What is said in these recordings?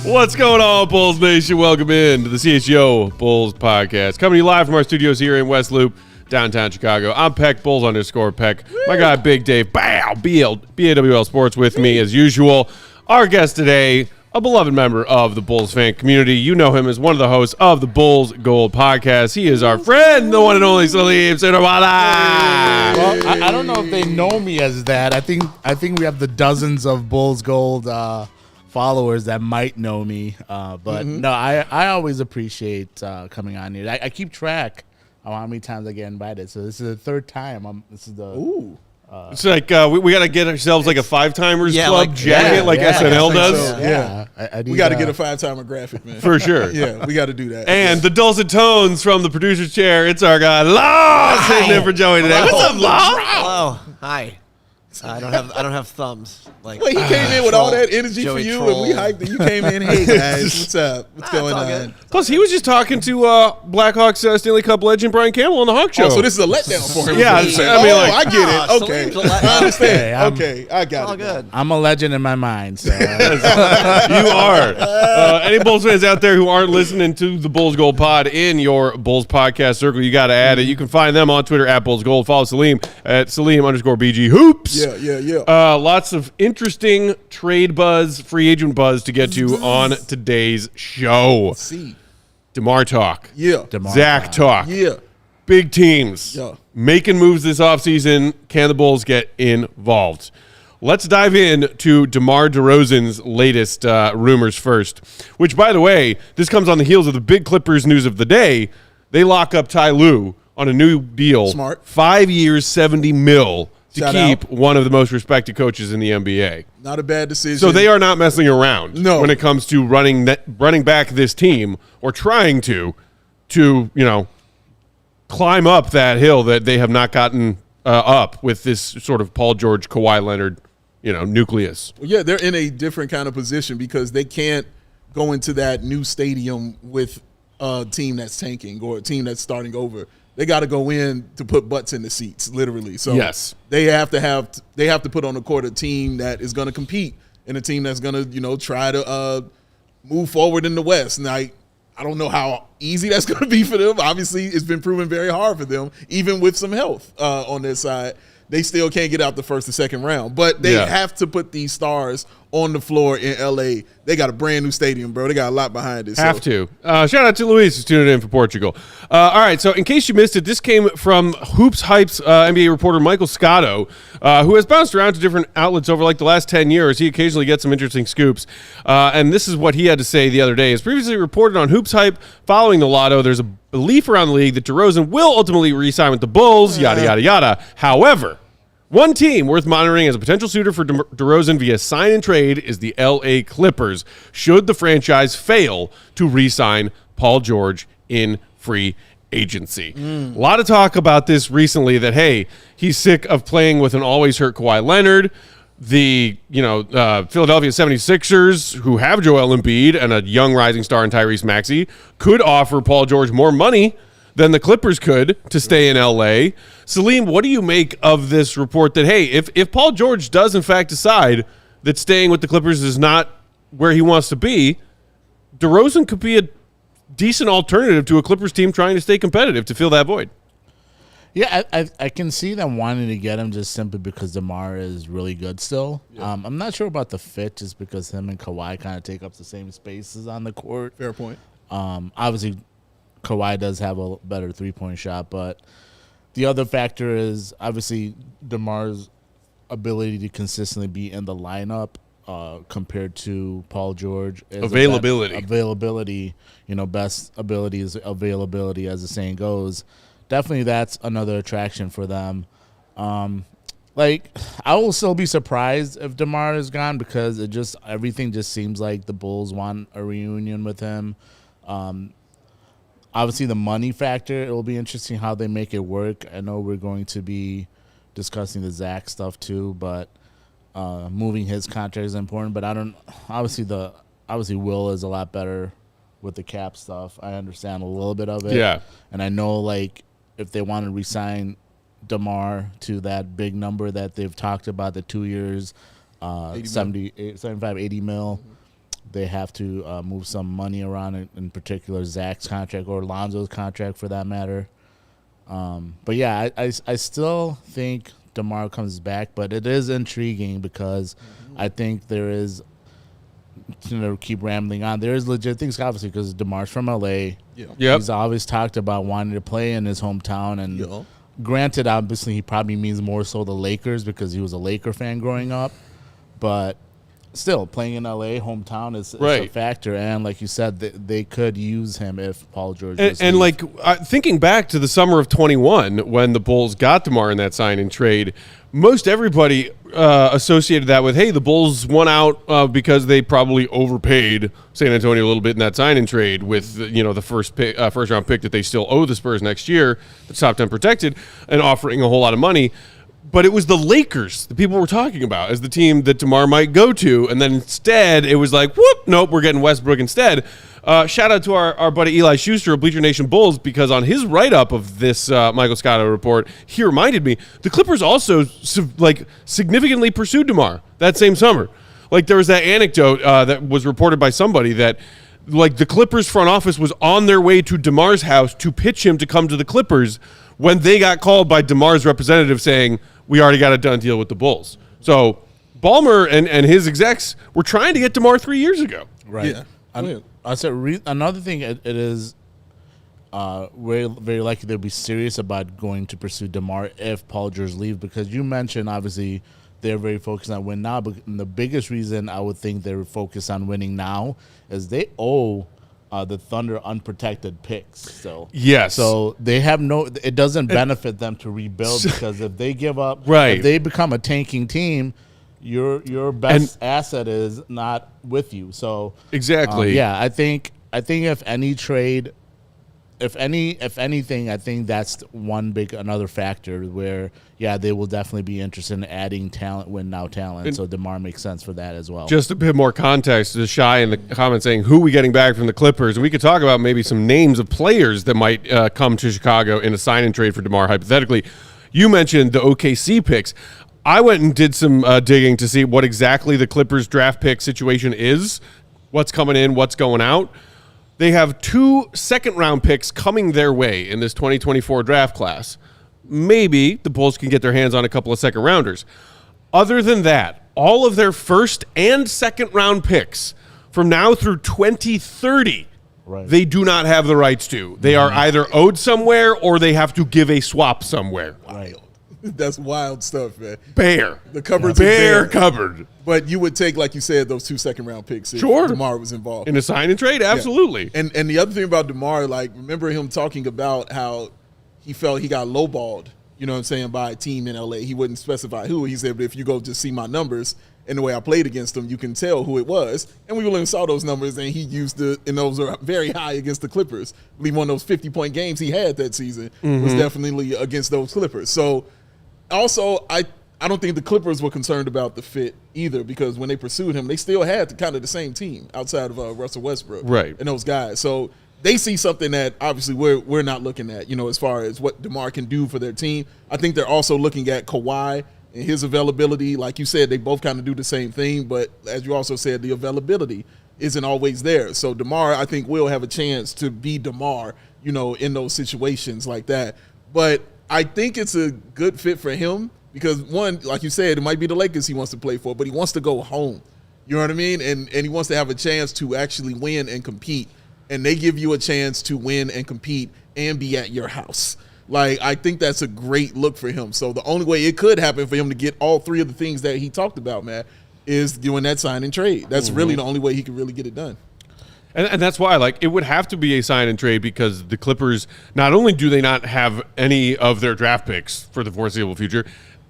What's going on, Bulls Nation? Welcome in to the CHGO Bulls podcast. Coming to you live from our studios here in West Loop, downtown Chicago. I'm Peck, Bulls_Peck. My guy, Big Dave, BAWL Sports with me as usual. Our guest today, a beloved member of the Bulls fan community. You know him as one of the hosts of the Bulls Gold podcast. He is our friend, the one and only Salim Suterwalla. Well, I don't know if they know me as that. I think we have the dozens of Bulls Gold followers that might know me, but no, I always appreciate coming on here. I keep track of how many times I get invited, so this is the third time. It's like we got to get ourselves like a five-timers club jacket like SNL does. So. Yeah. We got to get a five-timer graphic, man. For sure. Yeah, we got to do that. And the dulcet tones from the producer's chair, it's our guy, Law, sitting in for Joey today. What's up, Law? Hello. Hi. I don't have thumbs. Like, he came in with all that energy Joey for you, troll. and we hyped it. You came in, hey guys, what's up? What's going on? Good. Plus, he was just talking to Blackhawks Stanley Cup legend Brian Campbell on the Hawk Show. Oh, so this is a letdown for him. Yeah, I mean, like, I get it. Okay, Salim's a letdown. I understand. Okay, Okay, I got all it. good. I'm a legend in my mind. So. You are. Any Bulls fans out there who aren't listening to the Bulls Gold Pod in your Bulls podcast circle, you got to add it. You can find them on Twitter at Bulls Gold. Follow Salim at Salim_BG Hoops. Yeah. Lots of interesting trade buzz, free agent buzz to get to on today's show. See. DeMar talk. Yeah. Zach talk. Yeah. Big teams. Yeah. Making moves this offseason. Can the Bulls get involved? Let's dive in to DeMar DeRozan's latest rumors first, which, by the way, this comes on the heels of the big Clippers news of the day. They lock up Ty Lue on a new deal. Smart. 5 years, $70 million to Shout keep out. one of the most respected coaches in the NBA. Not a bad decision. So they are not messing around No. when it comes to running back this team or trying to climb up that hill that they have not gotten up with this sort of Paul George, Kawhi Leonard, nucleus. Yeah, they're in a different kind of position because they can't go into that new stadium with a team that's tanking or a team that's starting over. They got to go in to put butts in the seats, literally. So yes, they have to put on the court a team that is going to compete and a team that's going to try to move forward in the West. And I don't know how easy that's going to be for them. Obviously, it's been proven very hard for them, even with some health on their side. They still can't get out the first or second round, but they have to put these stars on the floor in LA. They got a brand new stadium, bro. They got a lot behind it. Have to. Shout out to Luis who's tuning in for Portugal. All right, so in case you missed it, this came from Hoops Hype's NBA reporter Michael Scotto, who has bounced around to different outlets over like the last 10 years. He occasionally gets some interesting scoops, and this is what he had to say the other day. As previously reported on Hoops Hype, following the lotto, there's a belief around the league that DeRozan will ultimately re-sign with the Bulls, yada, yada, yada. However, one team worth monitoring as a potential suitor for DeRozan via sign and trade is the LA Clippers, should the franchise fail to re-sign Paul George in free agency. A lot of talk about this recently that, hey, he's sick of playing with an always hurt Kawhi Leonard. The Philadelphia 76ers, who have Joel Embiid and a young rising star in Tyrese Maxey, could offer Paul George more money than the Clippers could to stay in L.A. Salim, what do you make of this report that, hey, if Paul George does in fact decide that staying with the Clippers is not where he wants to be, DeRozan could be a decent alternative to a Clippers team trying to stay competitive to fill that void? Yeah, I can see them wanting to get him just simply because DeMar is really good still. Yeah. I'm not sure about the fit just because him and Kawhi kind of take up the same spaces on the court. Fair point. Obviously, Kawhi does have a better three-point shot, but the other factor is obviously DeMar's ability to consistently be in the lineup compared to Paul George. Availability. Availability, best ability is availability, as the saying goes. definitely that's another attraction for them. Like, I will still be surprised if DeMar is gone because everything just seems like the Bulls want a reunion with him. Obviously, the money factor, it will be interesting how they make it work. I know we're going to be discussing the Zach stuff too, but moving his contract is important. But obviously Will is a lot better with the cap stuff. I understand a little bit of it. Yeah. And I know, like, if they want to re-sign DeMar to that big number that they've talked about, the 2 years, 75, 80 mil, they have to move some money around, in particular Zach's contract or Lonzo's contract for that matter. But yeah, I still think DeMar comes back, but it is intriguing because I think there is, keep rambling on, there is legit things, obviously, because DeMar's from LA. Yeah. Yep. He's always talked about wanting to play in his hometown, and granted, obviously, he probably means more so the Lakers because he was a Laker fan growing up, but still, playing in LA, hometown is a factor. And like you said, they could use him if Paul George was and like thinking back to the summer of 21 when the Bulls got DeMar in that sign and trade, most everybody associated that with, hey, the Bulls won out because they probably overpaid San Antonio a little bit in that sign and trade with the first round pick that they still owe the Spurs next year, that's top 10 protected, and offering a whole lot of money. But it was the Lakers that people were talking about as the team that DeMar might go to. And then instead, it was like, whoop, nope, we're getting Westbrook instead. Shout out to our buddy Eli Schuster of Bleacher Nation Bulls, because on his write-up of this Michael Scotto report, he reminded me the Clippers also significantly pursued DeMar that same summer. Like, there was that anecdote that was reported by somebody that, like, the Clippers front office was on their way to DeMar's house to pitch him to come to the Clippers when they got called by DeMar's representative saying, we already got a done deal with the Bulls. So Ballmer and his execs were trying to get DeMar 3 years ago. Right. Yeah. I said another thing. It is very, very likely they'll be serious about going to pursue DeMar if Paul George leaves, because you mentioned obviously they're very focused on win now. But the biggest reason I would think they're focused on winning now is they owe the Thunder unprotected picks still. Yes. So they have it doesn't benefit them to rebuild, because if they give up, right, if they become a tanking team, your best asset is not with you. So exactly. Yeah, I think if any trade, if anything, I think that's another factor where, yeah, they will definitely be interested in adding talent, win now talent. So DeMar makes sense for that as well. Just a bit more context to Shy in the comments saying, who are we getting back from the Clippers? And we could talk about maybe some names of players that might come to Chicago in a sign and trade for DeMar, hypothetically. You mentioned the OKC picks. I went and did some digging to see what exactly the Clippers draft pick situation is, what's coming in, what's going out. They have 2 second-round picks coming their way in this 2024 draft class. Maybe the Bulls can get their hands on a couple of second-rounders. Other than that, all of their first and second-round picks from now through 2030, they do not have the rights to. They are either owed somewhere or they have to give a swap somewhere. Right. That's wild stuff, man. Bare. The cupboard's bare cupboard. But you would take, like you said, those 2 second-round picks if DeMar was involved. In a sign and trade, absolutely. Yeah. And the other thing about DeMar, like, remember him talking about how he felt he got lowballed, you know what I'm saying, by a team in L.A. He wouldn't specify who. He said, but if you go just see my numbers and the way I played against them, you can tell who it was. And we went and saw those numbers, and he used and those are very high against the Clippers. I believe one of those 50-point games he had that season was definitely against those Clippers. So, also, I don't think the Clippers were concerned about the fit either, because when they pursued him, they still had kind of the same team outside of Russell Westbrook and those guys. So they see something that obviously we're not looking at, as far as what DeMar can do for their team. I think they're also looking at Kawhi and his availability. Like you said, they both kind of do the same thing, but as you also said, the availability isn't always there. So DeMar, I think, will have a chance to be DeMar, in those situations like that. But I think it's a good fit for him because, one, like you said, it might be the Lakers he wants to play for, but he wants to go home. You know what I mean? And he wants to have a chance to actually win and compete. And they give you a chance to win and compete and be at your house. Like, I think that's a great look for him. So the only way it could happen for him to get all 3 of the things that he talked about, Matt, is doing that sign and trade. That's really the only way he can really get it done. And that's why, like, it would have to be a sign and trade because the Clippers, not only do they not have any of their draft picks for the foreseeable future,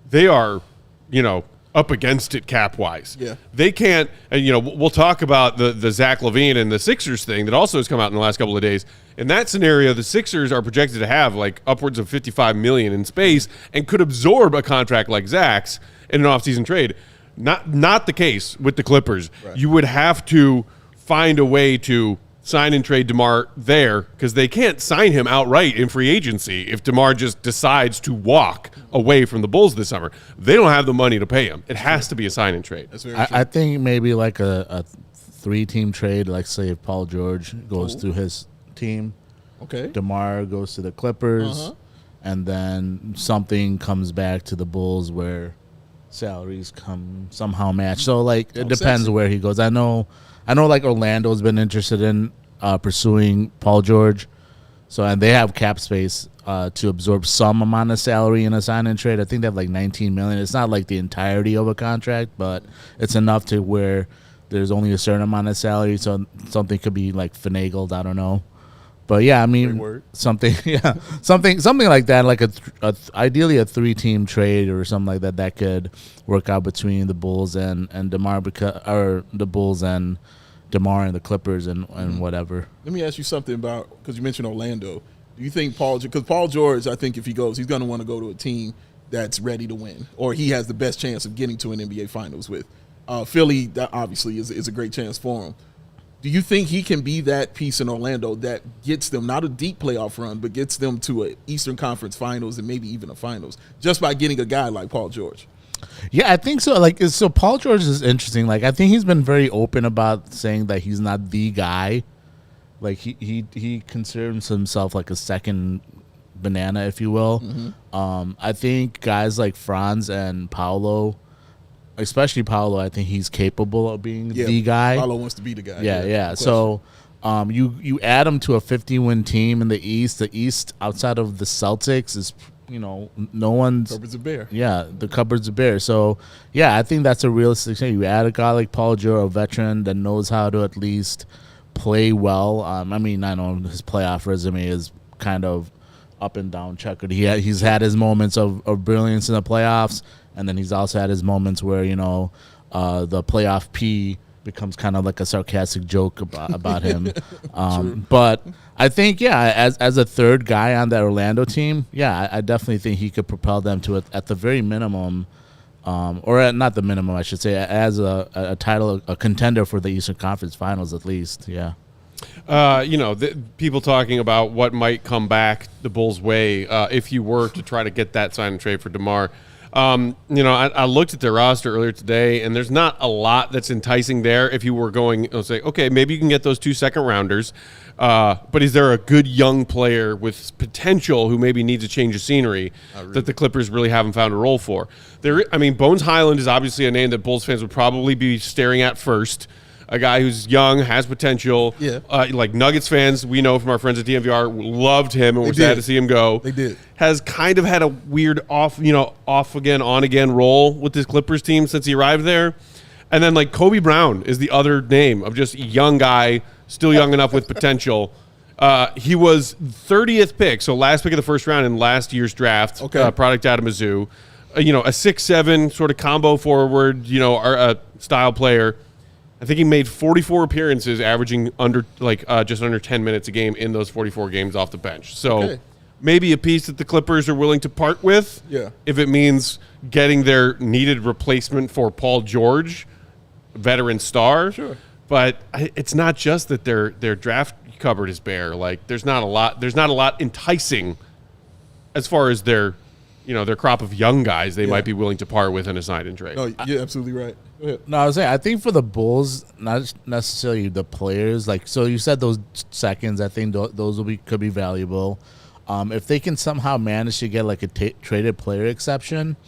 they are, up against it cap-wise. Yeah. They can't, and, we'll talk about the Zach LaVine and the Sixers thing that also has come out in the last couple of days. In that scenario, the Sixers are projected to have, like, upwards of $55 million in space and could absorb a contract like Zach's in an offseason trade. Not the case with the Clippers. Right. You would have to find a way to sign and trade DeMar there because they can't sign him outright in free agency if DeMar just decides to walk away from the Bulls this summer. They don't have the money to pay him. It has to be a sign and trade. That's very true. I think maybe like a 3-team trade, like say if Paul George goes to his team, Okay. DeMar goes to the Clippers, and then something comes back to the Bulls where salaries come somehow match. So like it depends sexy. where he goes. I know like Orlando's been interested in pursuing Paul George. So and they have cap space to absorb some amount of salary in a sign and trade. I think they have like $19 million. It's not like the entirety of a contract, but it's enough to where there's only a certain amount of salary, so something could be like finagled. I don't know. But yeah, I mean, something like that, like ideally a 3-team trade or something like that could work out between the Bulls and DeMar, or the Bulls and DeMar and the Clippers and whatever. Let me ask you something about, because you mentioned Orlando. Do you think because Paul George, I think if he goes, he's going to want to go to a team that's ready to win, or he has the best chance of getting to an NBA Finals with. Philly, that obviously is a great chance for him. Do you think he can be that piece in Orlando that gets them not a deep playoff run, but gets them to an Eastern Conference Finals and maybe even a Finals just by getting a guy like Paul George? Yeah, I think so. Like, so Paul George is interesting. Like, I think he's been very open about saying that he's not the guy. Like, he considers himself like a second banana, if you will. I think guys like Franz and Paolo, especially Paolo, I think he's capable of being the guy. Paolo wants to be the guy. Yeah. So you add him to a 50-win team in the East. The East, outside of the Celtics, is, no one's... Cupboard's a bear. Yeah, the cupboard's a bear. So, yeah, I think that's a realistic thing. You add a guy like Paul George, a veteran that knows how to at least play well. I mean, I know his playoff resume is kind of up and down checkered. He's had his moments of brilliance in the playoffs, and then he's also had his moments where, the playoff P becomes kind of like a sarcastic joke about him. But I think, as a third guy on that Orlando team, I definitely think he could propel them to, at the very minimum, or not the minimum, I should say, as a title, a contender for the Eastern Conference Finals at least, people talking about what might come back the Bulls' way if you were to try to get that sign and trade for DeMar. I looked at their roster earlier today, and there's not a lot that's enticing there. If you were going, say, okay, maybe you can get those 2 second-rounders, but is there a good young player with potential who maybe needs a change of scenery that the Clippers really haven't found a role for? Bones Highland is obviously a name that Bulls fans would probably be staring at first. A guy who's young, has potential. Yeah. Like Nuggets fans, we know from our friends at DMVR, loved him and were sad to see him go. They did. Has kind of had a weird off again, on again role with this Clippers team since he arrived there. And then like Kobe Brown is the other name of just a young guy, still young enough with potential. He was 30th pick, so last pick of the first round in last year's draft. Okay. Product out of Mizzou. A 6'7" sort of combo forward, style player. I think he made 44 appearances, averaging just under 10 minutes a game in those 44 games off the bench. So maybe a piece that the Clippers are willing to part with if it means getting their needed replacement for Paul George, veteran star. Sure. But it's not just that their draft cupboard is bare. Like there's not a lot enticing as far as their crop of young guys they might be willing to part with in a sign and trade. No, you're absolutely right. No, I was saying, I think for the Bulls, not necessarily the players. Like, so you said those seconds. I think those could be valuable. If they can somehow manage to get like a traded player exception,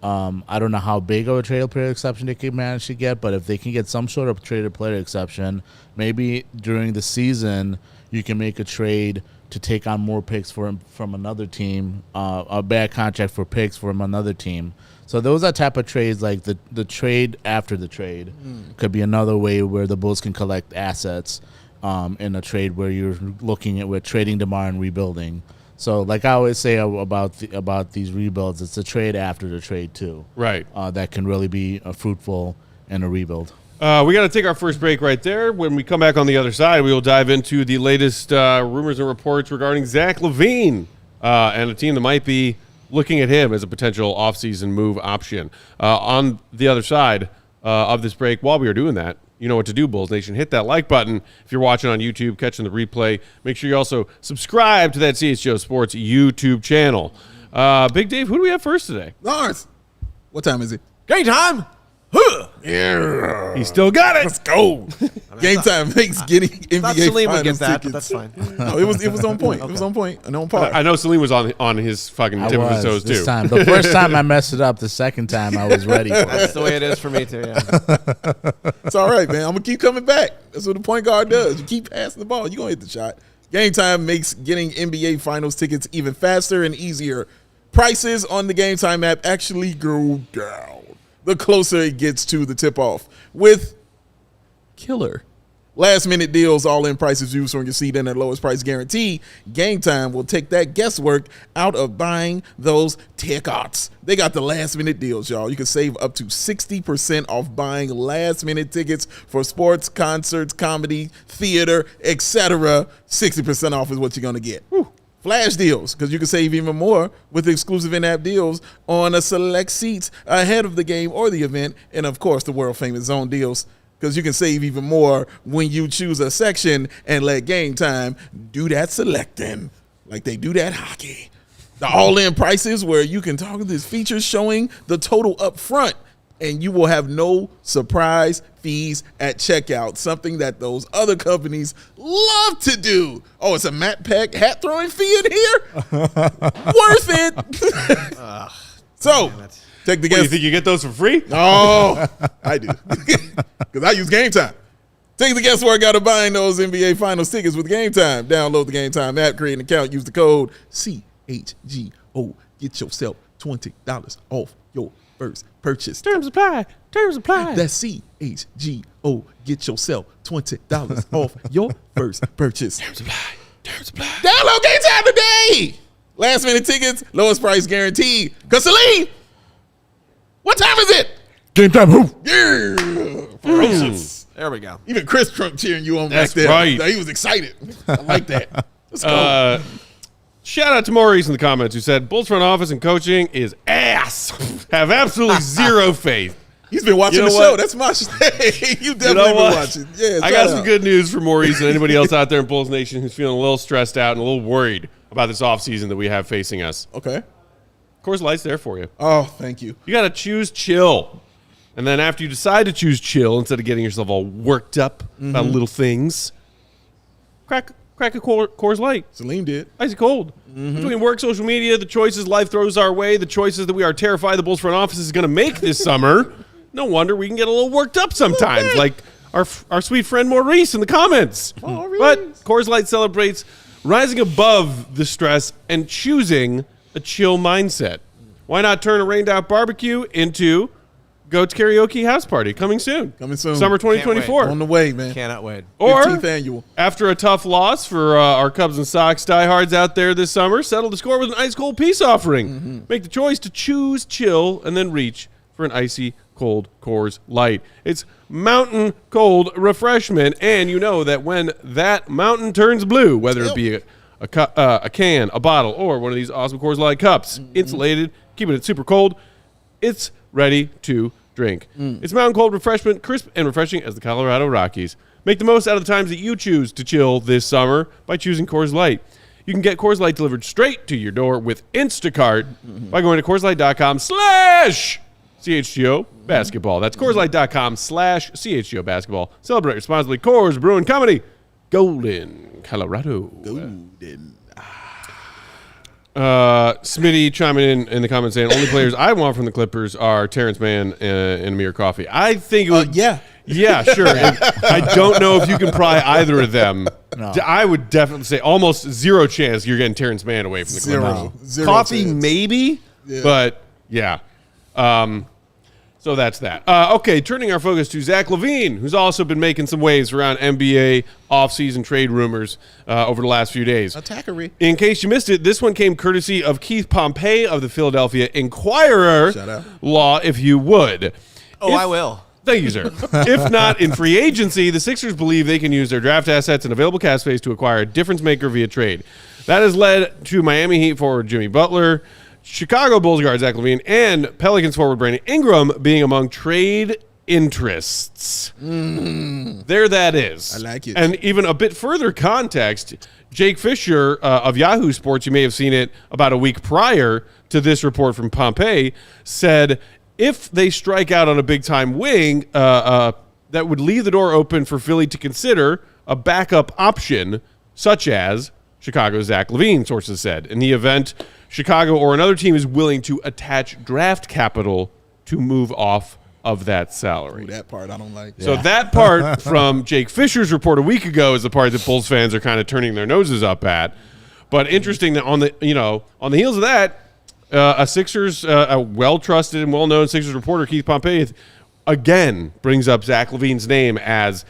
I don't know how big of a traded player exception they can manage to get, but if they can get some sort of traded player exception, maybe during the season you can make a trade to take on more picks from another team, a bad contract for picks from another team. So those are type of trades, like the trade after the trade could be another way where the Bulls can collect assets in a trade where you're looking at trading DeMar and rebuilding. So, like I always say about these rebuilds, it's a trade after the trade too. Right. That can really be fruitful in a rebuild. We got to take our first break right there. When we come back on the other side, we will dive into the latest rumors and reports regarding Zach LaVine and a team that might be looking at him as a potential offseason move option. On the other side of this break, while we are doing that, you know what to do, Bulls Nation. Hit that like button if you're watching on YouTube, catching the replay. Make sure you also subscribe to that CHGO Sports YouTube channel. Big Dave, who do we have first today? Lawrence, what time is it? Game time. Yeah. He still got it. Let's go. Game time makes getting Thought NBA Salim would get Finals that, but tickets. that's fine. No, it was on point. It was on point and on par. I know Salim was on his fucking tip of his toes, this too. time. The first time I messed it up. The second time I was ready for it. That's the way it is for me too. Yeah. It's all right, man. I'm gonna keep coming back. That's what the point guard does. You keep passing the ball, you're gonna hit the shot. Game time makes getting NBA Finals tickets even faster and easier. Prices on the Game Time app actually go down the closer it gets to the tip-off with killer last-minute deals, all-in prices used from your seat and at lowest price guarantee. Game Time will take that guesswork out of buying those tickets. They got the last-minute deals, y'all. You can save up to 60% off buying last-minute tickets for sports, concerts, comedy, theater, etc. 60% off is what you're going to get. Whew. Flash deals, because you can save even more with exclusive in-app deals on a select seats ahead of the game or the event, and of course the world-famous zone deals, because you can save even more when you choose a section and let Game Time do that selecting like they do that hockey. The all-in prices where you can target these features showing the total up front, and you will have no surprise fees at checkout, something that those other companies love to do. Oh, it's a Matt Peck hat throwing fee in here? Worth it. So, take the guess. You think you get those for free? Oh, I do. Because I use Game Time. Take the guesswork out of buying those NBA Finals tickets with Game Time. Download the Game Time app, create an account, use the code CHGO. Get yourself $20 off your first purchase. Terms apply. Terms apply. That's CHGO. Get yourself $20 off your first purchase. Terms apply. Terms apply. Download Game Time today. Last minute tickets, lowest price guaranteed. Because Salim, what time is it? Game Time. Who? Yeah. Ferocious. There we go. Even Chris Trump cheering you on That's back there. right. He was excited. I like that. Let's go. Shout out to Maurice in the comments who said Bulls front office and coaching is ass. Have absolutely zero faith. He's been watching You know the what? show. That's my shit. You definitely been watching. Yeah, I got some good news for Maurice and anybody else out there in Bulls Nation who's feeling a little stressed out and a little worried about this offseason that we have facing us. Okay. Coors Light's there for you. Oh, thank you. You got to choose chill. And then after you decide to choose chill, instead of getting yourself all worked up about little things, crack a Coors Light. Salim did. Icy cold. Between work, social media, the choices life throws our way, the choices that we are terrified the Bulls front office is going to make this summer, no wonder we can get a little worked up sometimes, like our sweet friend Maurice in the comments. Maurice. But Coors Light celebrates rising above the stress and choosing a chill mindset. Why not turn a rained out barbecue into Goat's Karaoke House Party coming soon? Coming soon. Summer 2024. On the way, man. Cannot wait. Or 15th annual. after a tough loss for our Cubs and Sox diehards out there this summer, settle the score with an ice cold peace offering. Make the choice to choose chill and then reach for an icy cold Coors Light. It's mountain cold refreshment, and you know that when that mountain turns blue, whether it be a can, a bottle, or one of these awesome Coors Light cups, insulated, keeping it super cold, it's ready to drink. It's mountain cold refreshment, crisp and refreshing as the Colorado Rockies. Make the most out of the times that you choose to chill this summer by choosing Coors Light. You can get Coors Light delivered straight to your door with Instacart by going to CoorsLight.com/CHGO basketball. That's CoorsLight.com/CHGO basketball. Celebrate responsibly. Coors Brewing Company, Golden, Colorado. Golden. Smitty chiming in the comments saying only players I want from the Clippers are Terrence Mann and Amir Coffey. I think it would, Yeah. yeah, sure. I don't know if you can pry either of them. No. I would definitely say almost zero chance you're getting Terrence Mann away from the Clippers. Zero. Zero Coffee chance. maybe, Yeah. but yeah. So So that's that. Okay, turning our focus to Zach LaVine, who's also been making some waves around NBA offseason trade rumors over the last few days. Attackery. In case you missed it, this one came courtesy of Keith Pompey of the Philadelphia Inquirer. Shout out. Law, if you would. I will. Thank you, sir. If not in free agency, the Sixers believe they can use their draft assets and available cap space to acquire a difference maker via trade. That has led to Miami Heat forward Jimmy Butler, Chicago Bulls guard Zach LaVine, and Pelicans forward Brandon Ingram being among trade interests. There that is. I like it. And even a bit further context, Jake Fisher of Yahoo Sports, you may have seen it about a week prior to this report from Pompey, said if they strike out on a big-time wing, that would leave the door open for Philly to consider a backup option, such as Chicago's Zach LaVine, sources said. In the event Chicago or another team is willing to attach draft capital to move off of that salary. Ooh, that part I don't like. So that part from Jake Fisher's report a week ago is the part that Bulls fans are kind of turning their noses up at. But interesting that on the heels of that, a well-trusted and well-known Sixers reporter, Keith Pompey, again brings up Zach LaVine's name as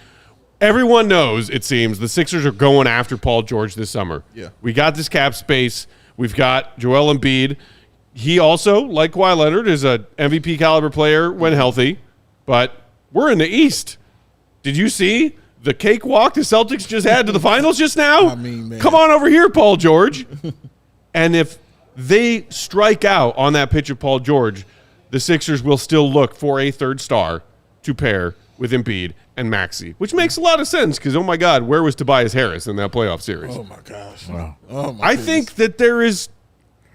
everyone knows, it seems, the Sixers are going after Paul George this summer. Yeah. We got this cap space. We've got Joel Embiid. He also, like Kawhi Leonard, is a MVP caliber player when healthy. But we're in the East. Did you see the cakewalk the Celtics just had to the finals just now? I mean, man. Come on over here, Paul George. And if they strike out on that pitch of Paul George, the Sixers will still look for a third star to pair with Embiid and Maxey, which makes a lot of sense because, oh, my God, where was Tobias Harris in that playoff series? Oh, my gosh. Wow. Oh, my I goodness. think that there is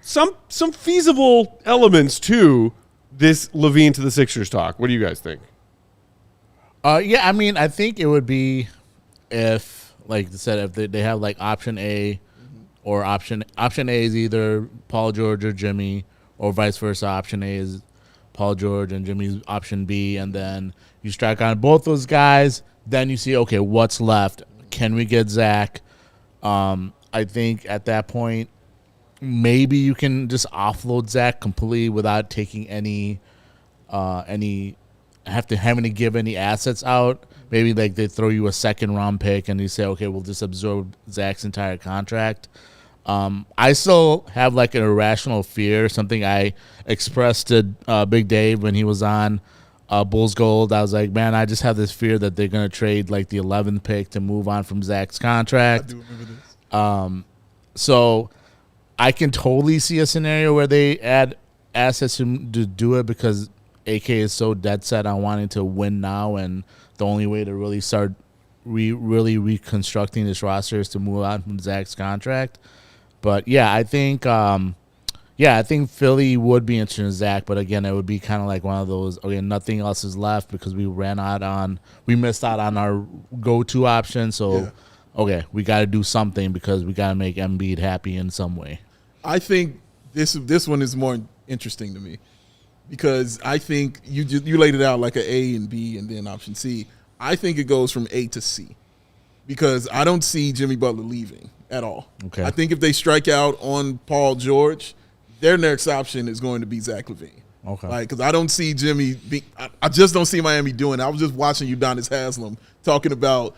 some feasible elements to this LaVine to the Sixers talk. What do you guys think? Yeah, I mean, I think it would be if, like I said, if they have like option A or option A is either Paul George or Jimmy, or vice versa. Option A is Paul George and Jimmy's option B, and then you strike on both those guys. Then you see, okay, what's left? Can we get Zach? I think at that point, maybe you can just offload Zach completely without taking having to give any assets out. Maybe like they throw you a second round pick and you say, okay, we'll just absorb Zach's entire contract. I still have like an irrational fear, something I expressed to Big Dave when he was on Bulls Gold. I was like, man, I just have this fear that they're going to trade like the 11th pick to move on from Zach's contract. I do remember this. So I can totally see a scenario where they add assets to do it because AK is so dead set on wanting to win now, and the only way to really start really reconstructing this roster is to move on from Zach's contract. But yeah, I think Philly would be interested in Zach, but again, it would be kind of like one of those, okay, nothing else is left because we missed out on our go-to option, so okay, we got to do something because we got to make Embiid happy in some way. I think this one is more interesting to me because I think you laid it out like an A and B and then option C. I think it goes from A to C because I don't see Jimmy Butler leaving at all. Okay. I think if they strike out on Paul George, their next option is going to be Zach LaVine. Okay. Like, because I don't see Jimmy I just don't see Miami doing it. I was just watching Udonis Haslem talking about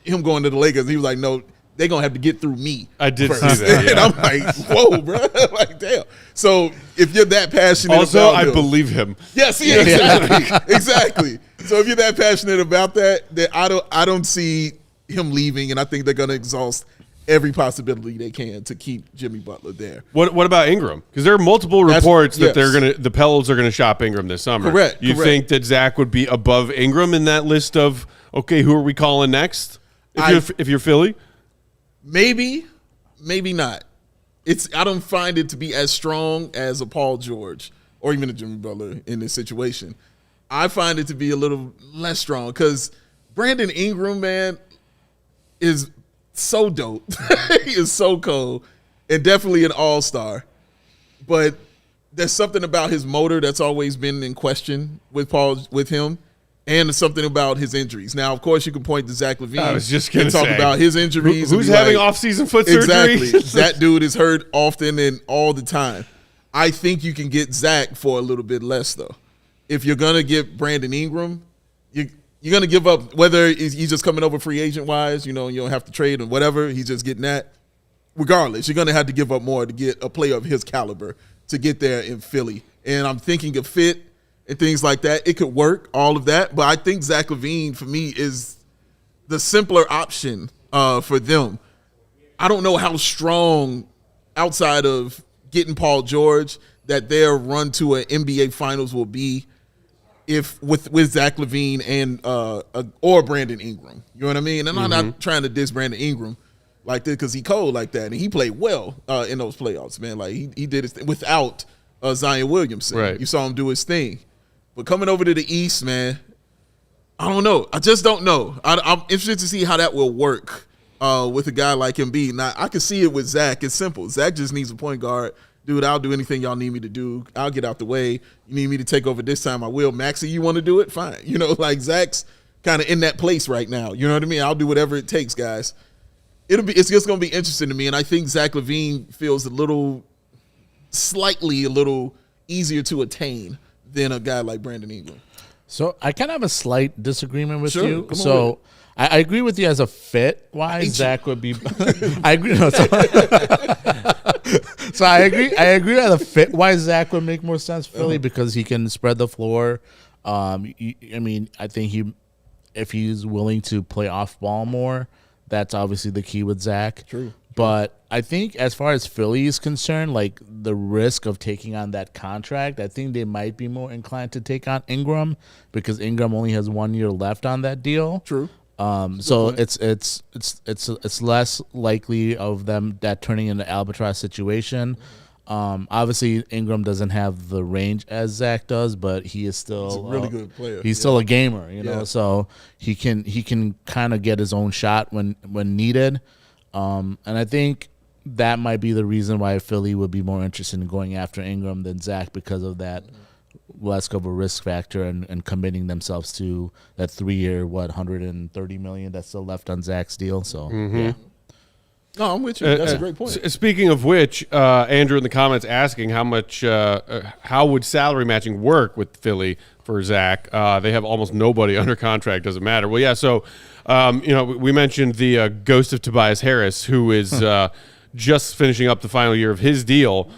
him going to the Lakers. He was like, no, they're going to have to get through me. I did first. see that, yeah. And I'm like, whoa, bro. Like, damn. So if you're that passionate Also, about I him, believe him. yes, yeah, exactly. Exactly. So if you're that passionate about that, then I don't see him leaving, and I think they're going to exhaust every possibility they can to keep Jimmy Butler there. What about Ingram? Because there are multiple reports that yes. the Pelicans are gonna shop Ingram this summer. Correct. You think that Zach would be above Ingram in that list of, okay, who are we calling next? If you're Philly? Maybe not. I don't find it to be as strong as a Paul George or even a Jimmy Butler in this situation. I find it to be a little less strong because Brandon Ingram, man, is so dope. He is so cold and definitely an all-star. But there's something about his motor that's always been in question with him, and something about his injuries. Now, of course, you can point to Zach LaVine. I was just going to talk about his injuries. Who's and be having like, off-season foot surgery? Exactly. That dude is hurt often and all the time. I think you can get Zach for a little bit less, though. if you're gonna get Brandon Ingram, you're gonna give up whether he's just coming over free agent wise, you don't have to trade or whatever. He's just getting that. Regardless, you're gonna have to give up more to get a player of his caliber to get there in Philly. And I'm thinking of fit and things like that. It could work, all of that. But I think Zach LaVine for me is the simpler option for them. I don't know how strong outside of getting Paul George that their run to an NBA Finals will be if with Zach LaVine and or Brandon Ingram. You know what I mean? And I'm not trying to diss Brandon Ingram like this because he cold like that, and he played well in those playoffs, man. Like he did his thing without Zion Williamson. Right. You saw him do his thing. But coming over to the East, man, I don't know. I just don't know. I'm interested to see how that will work with a guy like Embiid. Now, I can see it with Zach. It's simple. Zach just needs a point guard. Dude, I'll do anything y'all need me to do. I'll get out the way. You need me to take over this time, I will. Maxey, you want to do it? Fine. Like Zach's kind of in that place right now. You know what I mean? I'll do whatever it takes, guys. It's just going to be interesting to me, and I think Zach LaVine feels a little easier to attain than a guy like Brandon Ingram. So I kind of have a slight disagreement with Sure, you. come on So with I agree with you as a fit. Why Zach would be? I agree. So I agree as a fit. Why Zach would make more sense for Philly because he can spread the floor. I think if he's willing to play off ball more, that's obviously the key with Zach. True. But I think as far as Philly is concerned, like the risk of taking on that contract, I think they might be more inclined to take on Ingram because Ingram only has 1 year left on that deal. True. So it's less likely of them that turning into albatross situation. Obviously Ingram doesn't have the range as Zach does, but he is still He's a really good player. He's still a gamer, so he can kind of get his own shot when needed. And I think that might be the reason why Philly would be more interested in going after Ingram than Zach because of that less of a risk factor and committing themselves to that 3 year, $130 million that's still left on Zach's deal. So, yeah. No, I'm with you. That's a great point. Speaking of which, Andrew in the comments asking how would salary matching work with Philly for Zach? They have almost nobody under contract. Doesn't matter. Well, yeah. So, we mentioned the ghost of Tobias Harris, who is just finishing up the final year of his deal.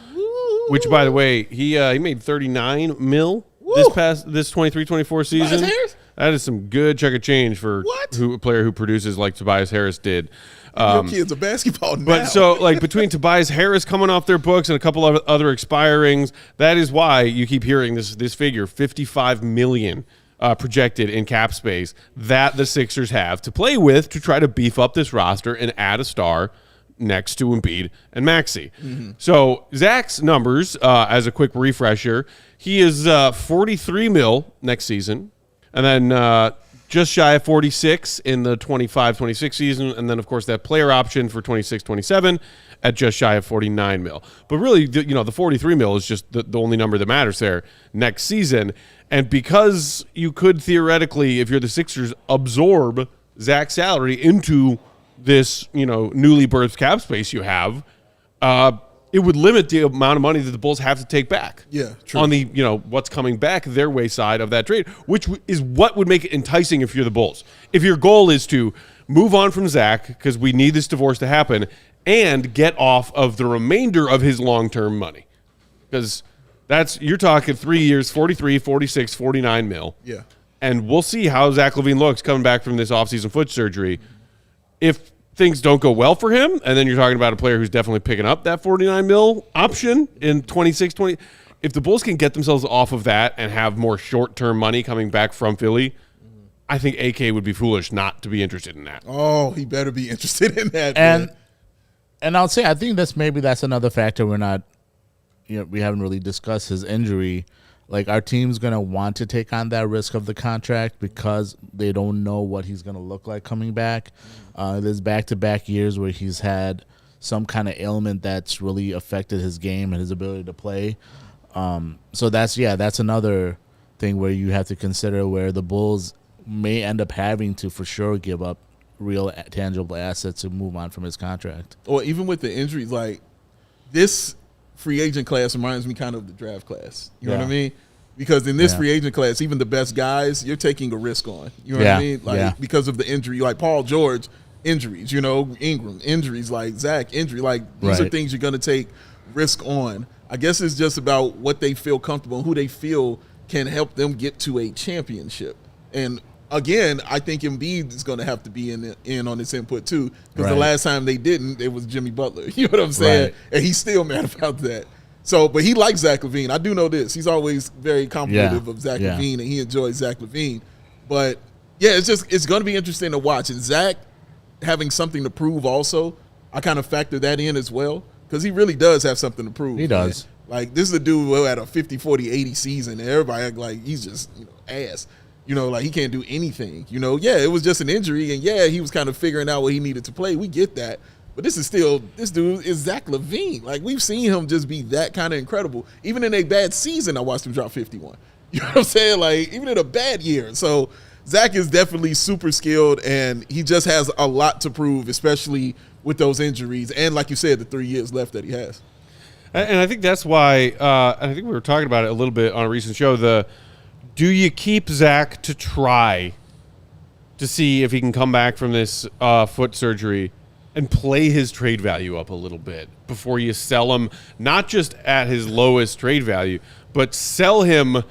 Which, by the way, he made $39 million this 23-24 season. That is some good chunk of change for a player who produces like Tobias Harris did. Your kid's a basketball now. But so, like, between Tobias Harris coming off their books and a couple of other expirings, that is why you keep hearing this figure, $55 million projected in cap space that the Sixers have to play with to try to beef up this roster and add a star next to Embiid and Maxey. So Zach's numbers, as a quick refresher, he is $43 million next season, and then just shy of 46 in the 25-26 season, and then of course that player option for 26-27 at just shy of $49 million. But really, the $43 million is just the only number that matters there next season. And because you could theoretically, if you're the Sixers, absorb Zach's salary into this, newly birthed cap space you have, it would limit the amount of money that the Bulls have to take back. Yeah, true. On the, what's coming back their way side of that trade, which is what would make it enticing if you're the Bulls. If your goal is to move on from Zach, because we need this divorce to happen, and get off of the remainder of his long-term money. Because you're talking 3 years, 43, 46, 49 mil. Yeah. And we'll see how Zach LaVine looks coming back from this offseason foot surgery. If things don't go well for him, and then you're talking about a player who's definitely picking up that $49 million option in 26-20. If the Bulls can get themselves off of that and have more short-term money coming back from Philly, I think AK would be foolish not to be interested in that. Oh, he better be interested in that. And I'll say I think that's another factor we're not, we haven't really discussed his injury. Like, our team's going to want to take on that risk of the contract because they don't know what he's going to look like coming back. There's back-to-back years where he's had some kind of ailment that's really affected his game and his ability to play. So that's another thing where you have to consider where the Bulls may end up having to for sure give up real tangible assets to move on from his contract. Or even with the injuries, like this free agent class reminds me kind of the draft class. You know what I mean? Because in this free agent class, even the best guys, you're taking a risk on. You know what I mean? Like because of the injury, like Paul George, injuries, Ingram, injuries, like Zach, injury. Like these are things you're going to take risk on. I guess it's just about what they feel comfortable and who they feel can help them get to a championship. And again, I think Embiid is going to have to be in on this input too, because the last time they didn't, it was Jimmy Butler. You know what I'm saying? And he's still mad about that. So, but he likes Zach LaVine. I do know this. He's always very complimentary of Zach LaVine, and he enjoys Zach LaVine. But yeah, it's going to be interesting to watch. And Zach having something to prove also, I kind of factor that in as well, because he really does have something to prove. He does. Man. Like, this is a dude who had a 50, 40, 80 season, and everybody act like he's just ass. Like he can't do anything. It was just an injury, and he was kind of figuring out what he needed to play. We get that. But this dude is Zach LaVine. Like, we've seen him just be that kind of incredible. Even in a bad season, I watched him drop 51. You know what I'm saying? Like, even in a bad year. So, Zach is definitely super skilled, and he just has a lot to prove, especially with those injuries. And like you said, the 3 years left that he has. And I think that's why, I think we were talking about it a little bit on a recent show, do you keep Zach to try to see if he can come back from this foot surgery and play his trade value up a little bit before you sell him, not just at his lowest trade value, but sell him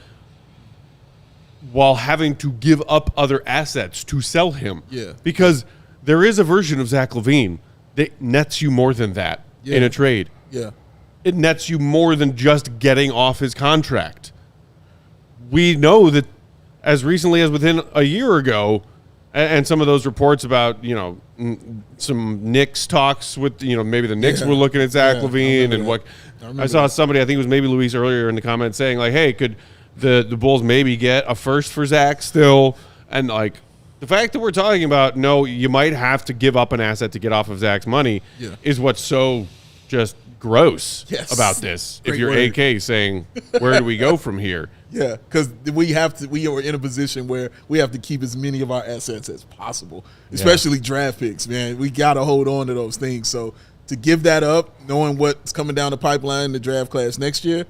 while having to give up other assets to sell him? Yeah. Because there is a version of Zach LaVine that nets you more than that in a trade. Yeah. It nets you more than just getting off his contract. We know that as recently as within a year ago, and some of those reports about, some Knicks talks with, maybe the Knicks were looking at Zach LaVine and what I saw somebody, I think it was maybe Luis earlier in the comments saying like, hey, could the Bulls maybe get a first for Zach still? And like the fact that we're talking about, no, you might have to give up an asset to get off of Zach's money is what's so just gross about this. Great if you're word. AK saying, where do we go from here? Yeah, because we are in a position where we have to keep as many of our assets as possible, especially draft picks, man. We got to hold on to those things. So to give that up, knowing what's coming down the pipeline in the draft class next year,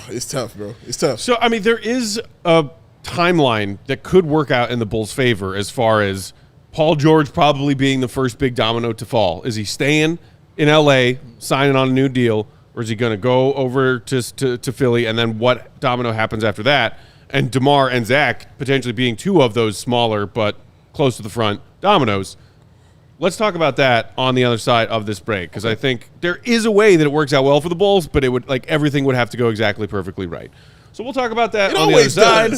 it's tough, bro. It's tough. So, I mean, there is a timeline that could work out in the Bulls' favor as far as Paul George probably being the first big domino to fall. Is he staying in L.A., signing on a new deal, or is he going to go over to Philly, and then what domino happens after that? And DeMar and Zach potentially being two of those smaller but close to the front dominoes. Let's talk about that on the other side of this break, because I think there is a way that it works out well for the Bulls, but it would everything would have to go exactly perfectly right. So we'll talk about that on the other side.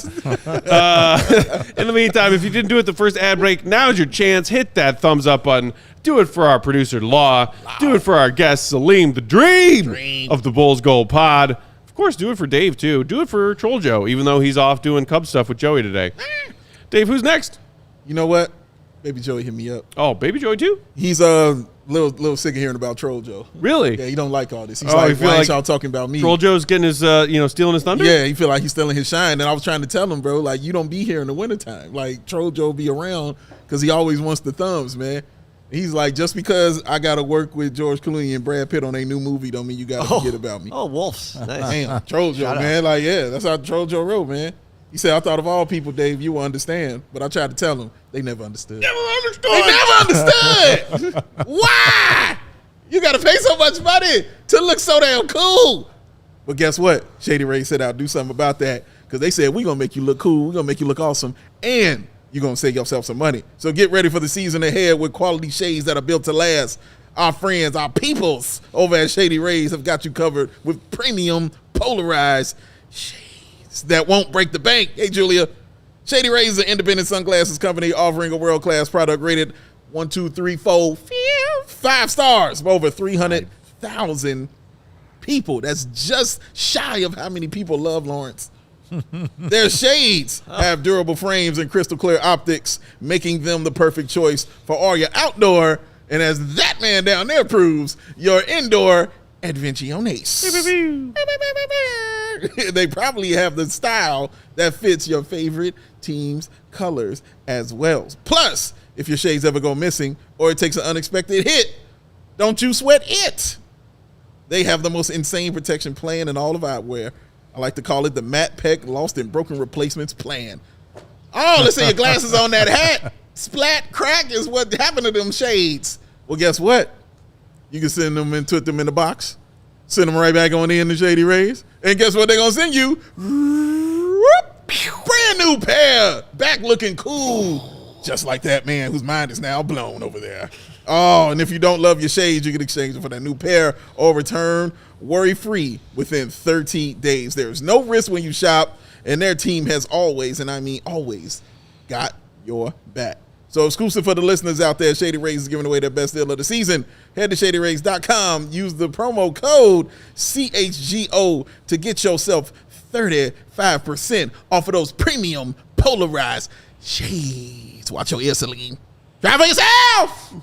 In the meantime, if you didn't do it the first ad break, now's your chance. Hit that thumbs up button. Do it for our producer, Law. Do it for our guest, Salim, the dream of the Bulls Gold Pod. Of course, do it for Dave, too. Do it for Troll Joe, even though he's off doing Cub stuff with Joey today. Dave, who's next? You know what? Baby Joey hit me up. Oh, Baby Joey, too? He's little sick of hearing about Troll Joe. Really? Yeah, he don't like all this. He's like, why ain't y'all talking about me? Troll Joe's getting his, stealing his thunder? Yeah, he feel like he's stealing his shine. And I was trying to tell him, bro, like, you don't be here in the wintertime. Like, Troll Joe be around because he always wants the thumbs, man. He's like, just because I got to work with George Clooney and Brad Pitt on a new movie don't mean you got to forget about me. Oh, Wolves. Nice. Damn, Troll Joe, man. Like, yeah, that's how Troll Joe wrote, man. He said, I thought of all people, Dave, you will understand. But I tried to tell them. They never understood. They never understood. Why? You got to pay so much money to look so damn cool. But guess what? Shady Ray said I'll do something about that because they said, we're going to make you look cool. We're going to make you look awesome. And you're going to save yourself some money. So get ready for the season ahead with quality shades that are built to last. Our friends, our peoples over at Shady Rays have got you covered with premium polarized shades that won't break the bank. Hey, Julia. Shady Rays is an independent sunglasses company offering a world-class product rated 1, 2, 3, 4, 5 stars by over 300,000 people. That's just shy of how many people love Lawrence. Their shades have durable frames and crystal clear optics, making them the perfect choice for all your outdoor, and as that man down there proves, your indoor adventiones. They probably have the style that fits your favorite team's colors as well. Plus, if your shades ever go missing or it takes an unexpected hit, don't you sweat it. They have the most insane protection plan in all of eyewear. I like to call it the Matt Peck lost and broken replacements plan. Oh, let's say your glasses on that hat. Splat crack is what happened to them shades. Well, guess what? You can send them and put them in the box. Send them right back on in the Shady Rays. And guess what they're going to send you? Brand new pair. Back looking cool. Just like that man whose mind is now blown over there. Oh, and if you don't love your shades, you can exchange them for that new pair or return worry-free within 30 days. There's no risk when you shop, and their team has always, and I mean always, got your back. So exclusive for the listeners out there, Shady Rays is giving away their best deal of the season. Head to ShadyRays.com. Use the promo code CHGO to get yourself 35% off of those premium polarized shades. Watch your ear, Salim. Try for yourself.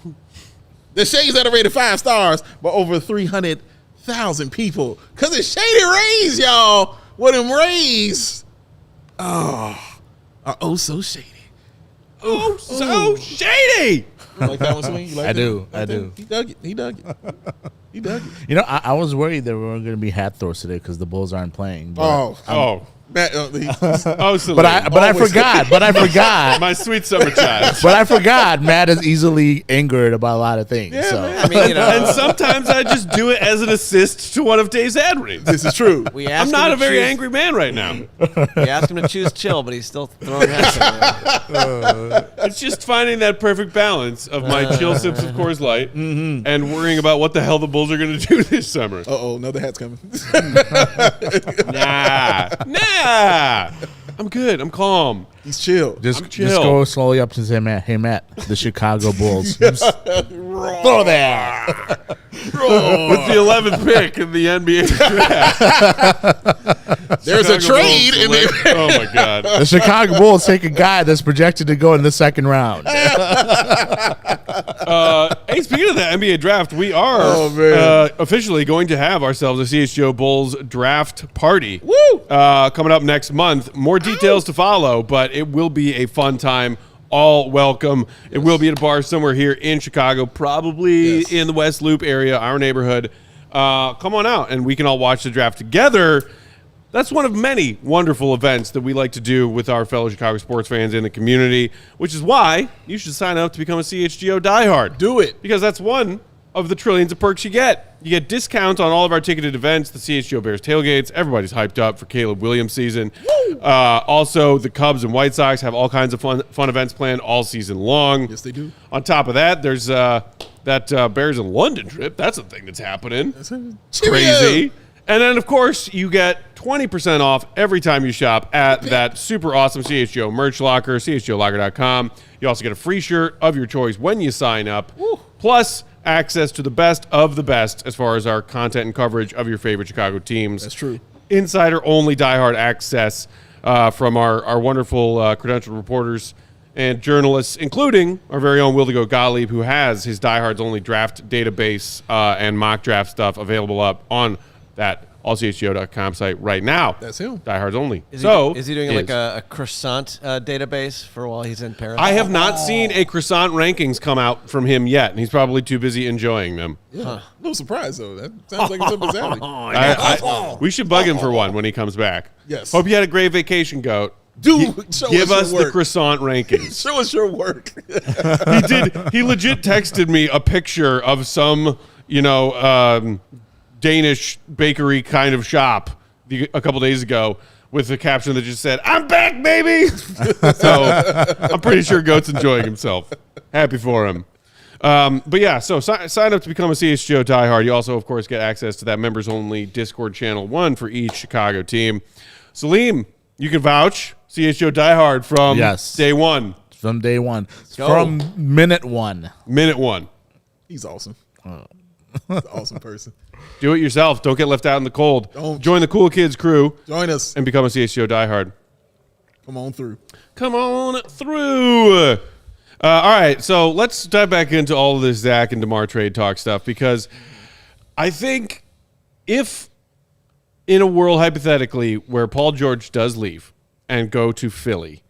The shades that are rated 5 stars by over 300,000 people. Because it's Shady Rays, y'all. What them rays are oh so shady. Oh, so shady. You like that one, Swing? You like I that? do. Like I that? do. He dug it. He dug it. He dug it. You know, I was worried that we weren't going to be hat throws today because the Bulls aren't playing. But Oh, Matt, Salim. but I forgot. But I forgot. My sweet summer child. But I forgot. Matt is easily angered about a lot of things. Yeah, so man. I mean, you know, And sometimes I just do it as an assist to one of Dave's ad reads. this is true. we asked I'm not him a to very choose- angry man right now. We asked him to choose chill, but he's still throwing hats around. It's just finding that perfect balance of my chill sips of Coors Light and worrying about what the hell the Bulls are going to do this summer. Uh-oh, another hat's coming. Nah. I'm good. I'm calm. He's chill. just chill. go slowly up to say, Matt, hey, Matt, the Chicago Bulls. Throw there. With the 11th pick in the NBA draft. There's a Chicago trade Bulls in there. select- Oh, my God. The Chicago Bulls take a guy that's projected to go in the second round. Hey, speaking of the NBA draft, we are Oh, man. officially going to have ourselves a CHGO Bulls draft party. Woo! Coming up next month. More details to follow, but it will be a fun time. All welcome. It will be at a bar somewhere here in Chicago, probably Yes. in the West Loop area, our neighborhood. Come on out, and we can all watch the draft together. That's one of many wonderful events that we like to do with our fellow Chicago sports fans in the community, which is why you should sign up to become a CHGO diehard. Do it. Because that's one of the trillions of perks you get. You get discounts on all of our ticketed events, the CHGO Bears tailgates. Everybody's hyped up for Caleb Williams season. Also, the Cubs and White Sox have all kinds of fun events planned all season long. Yes, they do. On top of that, there's that Bears in London trip. That's a thing that's happening. Crazy. And then, of course, you get 20% off every time you shop at that super awesome CHGO merch locker, chgolocker.com. You also get a free shirt of your choice when you sign up, plus access to the best of the best as far as our content and coverage of your favorite Chicago teams. That's true. Insider-only diehard access from our wonderful credentialed reporters and journalists, including our very own Wildigo Gottlieb, who has his diehards-only draft database and mock draft stuff available up on that allchgo.com site right now. That's him. Diehards only. Is he doing is. like a croissant database for while he's in Paris? I have not seen a croissant rankings come out from him yet, and he's probably too busy enjoying them. Yeah. No surprise, though. That sounds like it's up his alley. We should bug him for one when he comes back. Yes. Hope you had a great vacation, Goat. Dude, show Give us your the work. croissant rankings. Show us your work. He did. He legit texted me a picture of some, Danish bakery kind of shop a couple days ago with a caption that just said, "I'm back, baby." So I'm pretty sure Goat's enjoying himself. Happy for him. But yeah, so sign up to become a CHGO diehard. You also, of course, get access to that members-only Discord channel, one for each Chicago team. Salim, you can vouch CHGO diehard from day one. From day one. go. From minute one. Minute one. He's awesome. He's an awesome person. Do it yourself. Don't get left out in the cold. Don't. Join the Cool Kids crew Join us. and become a CHGO diehard. Come on through. Come on through. All right, so let's dive back into all of this Zach and DeMar trade talk stuff, because I think if in a world hypothetically where Paul George does leave and go to Philly,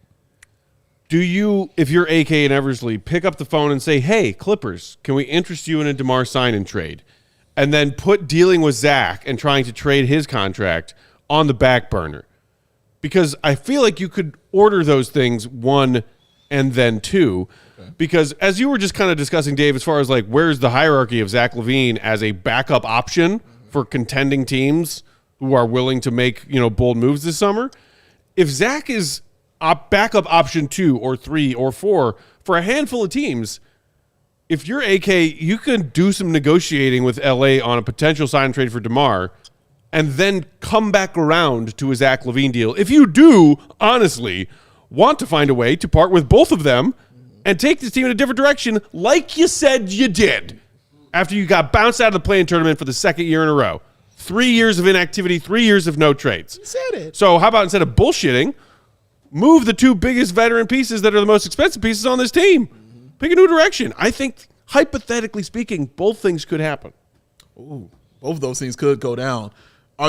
do you, if you're AK and Eversley, pick up the phone and say, "Hey, Clippers, can we interest you in a DeMar sign and trade?" And then put dealing with Zach and trying to trade his contract on the back burner? Because I feel like you could order those things 1 and then 2. Okay. Because as you were just kind of discussing, Dave, as far as like where's the hierarchy of Zach LaVine as a backup option for contending teams who are willing to make, bold moves this summer, if Zach is backup option 2 or 3 or 4 for a handful of teams, if you're AK, you can do some negotiating with LA on a potential sign and trade for DeMar and then come back around to a Zach LaVine deal. If you do, honestly, want to find a way to part with both of them and take this team in a different direction like you said you did after you got bounced out of the play-in tournament for the second year in a row. 3 years of inactivity, 3 years of no trades. You said it. So how about instead of bullshitting, move the 2 biggest veteran pieces that are the most expensive pieces on this team. Pick a new direction. I think, hypothetically speaking, both things could happen. Ooh, both of those things could go down.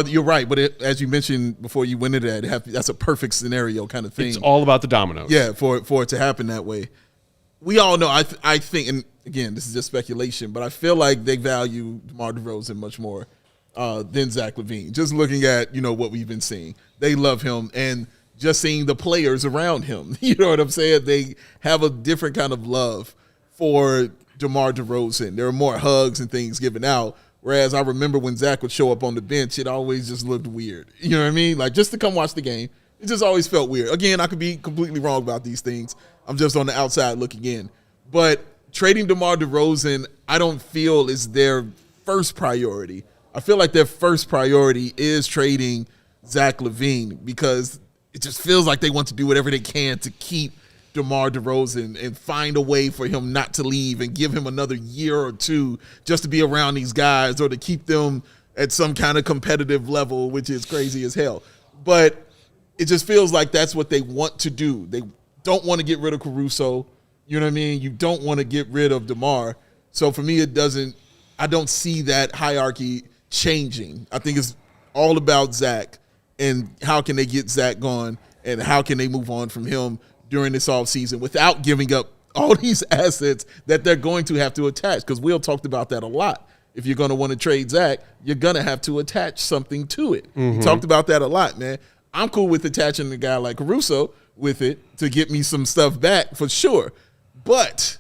You're right, but as you mentioned before you went into that, that's a perfect scenario kind of thing. It's all about the dominoes. Yeah, for it to happen that way. We all know, I think, and again, this is just speculation, but I feel like they value DeMar DeRozan much more than Zach LaVine. Just looking at, what we've been seeing. They love him, and just seeing the players around him. You know what I'm saying? They have a different kind of love for DeMar DeRozan. There are more hugs and things given out. Whereas I remember when Zach would show up on the bench, it always just looked weird. You know what I mean? Like, just to come watch the game, it just always felt weird. Again, I could be completely wrong about these things. I'm just on the outside looking in. But trading DeMar DeRozan, I don't feel is their first priority. I feel like their first priority is trading Zach LaVine because it just feels like they want to do whatever they can to keep DeMar DeRozan and find a way for him not to leave and give him another year or 2 just to be around these guys or to keep them at some kind of competitive level, which is crazy as hell. But it just feels like that's what they want to do. They don't want to get rid of Caruso. You know what I mean? You don't want to get rid of DeMar. So for me, I don't see that hierarchy changing. I think it's all about Zach and how can they get Zach gone and how can they move on from him during this offseason without giving up all these assets that they're going to have to attach. Because Will talked about that a lot. If you're going to want to trade Zach, you're going to have to attach something to it. We talked about that a lot, man. I'm cool with attaching a guy like Caruso with it to get me some stuff back for sure. But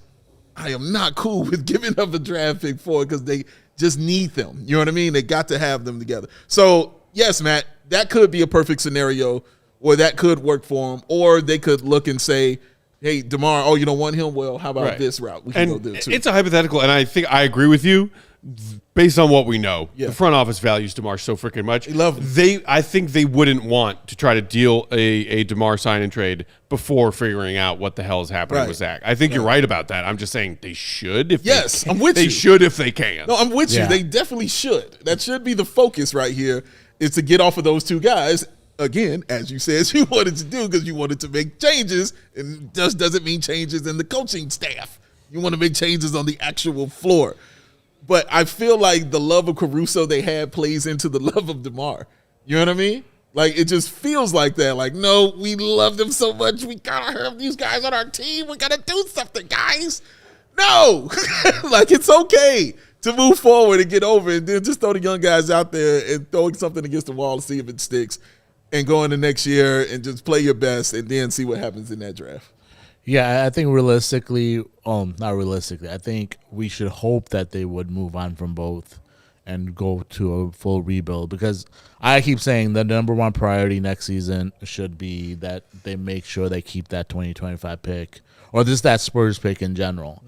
I am not cool with giving up a draft pick for it because they just need them. You know what I mean? They got to have them together. So, yes, Matt, that could be a perfect scenario or that could work for them. Or they could look and say, hey, DeMar, oh, you don't want him? Well, how about this route? We can go there too. It's a hypothetical, and I think I agree with you based on what we know. Yeah. The front office values DeMar so freaking much. They love him. I think they wouldn't want to try to deal a DeMar sign and trade before figuring out what the hell is happening with Zach. I think you're right about that. I'm just saying they should. I'm with you. They should if they can. No, I'm with you. They definitely should. That should be the focus right here is to get off of those 2 guys. Again, as you said, you wanted to do because you wanted to make changes, and just doesn't mean changes in the coaching staff. You want to make changes on the actual floor. But I feel like the love of Caruso they had plays into the love of DeMar. You know what I mean? Like, it just feels like that. Like, no, we love them so much. We got to have these guys on our team. We got to do something, guys. No. Like, it's okay to move forward and get over it. And then just throw the young guys out there and throwing something against the wall to see if it sticks. And go into next year and just play your best and then see what happens in that draft. Yeah, I think realistically, not realistically, I think we should hope that they would move on from both and go to a full rebuild because I keep saying the number 1 priority next season should be that they make sure they keep that 2025 pick or just that Spurs pick in general.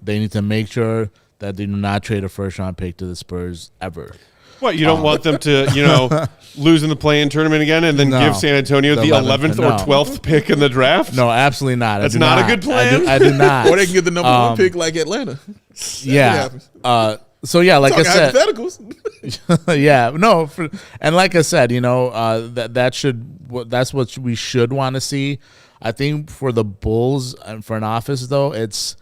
They need to make sure that they do not trade a first-round pick to the Spurs ever. What, you don't want them to, lose in the play-in tournament again and then give San Antonio the 11th or 12th pick in the draft? No, absolutely not. That's not a good plan? I do not. Or they can get the number 1 pick like Atlanta. Yeah. So, yeah, like I said. Hypotheticals. Yeah. No. And like I said, that's what we should want to see. I think for the Bulls and front office, though, it's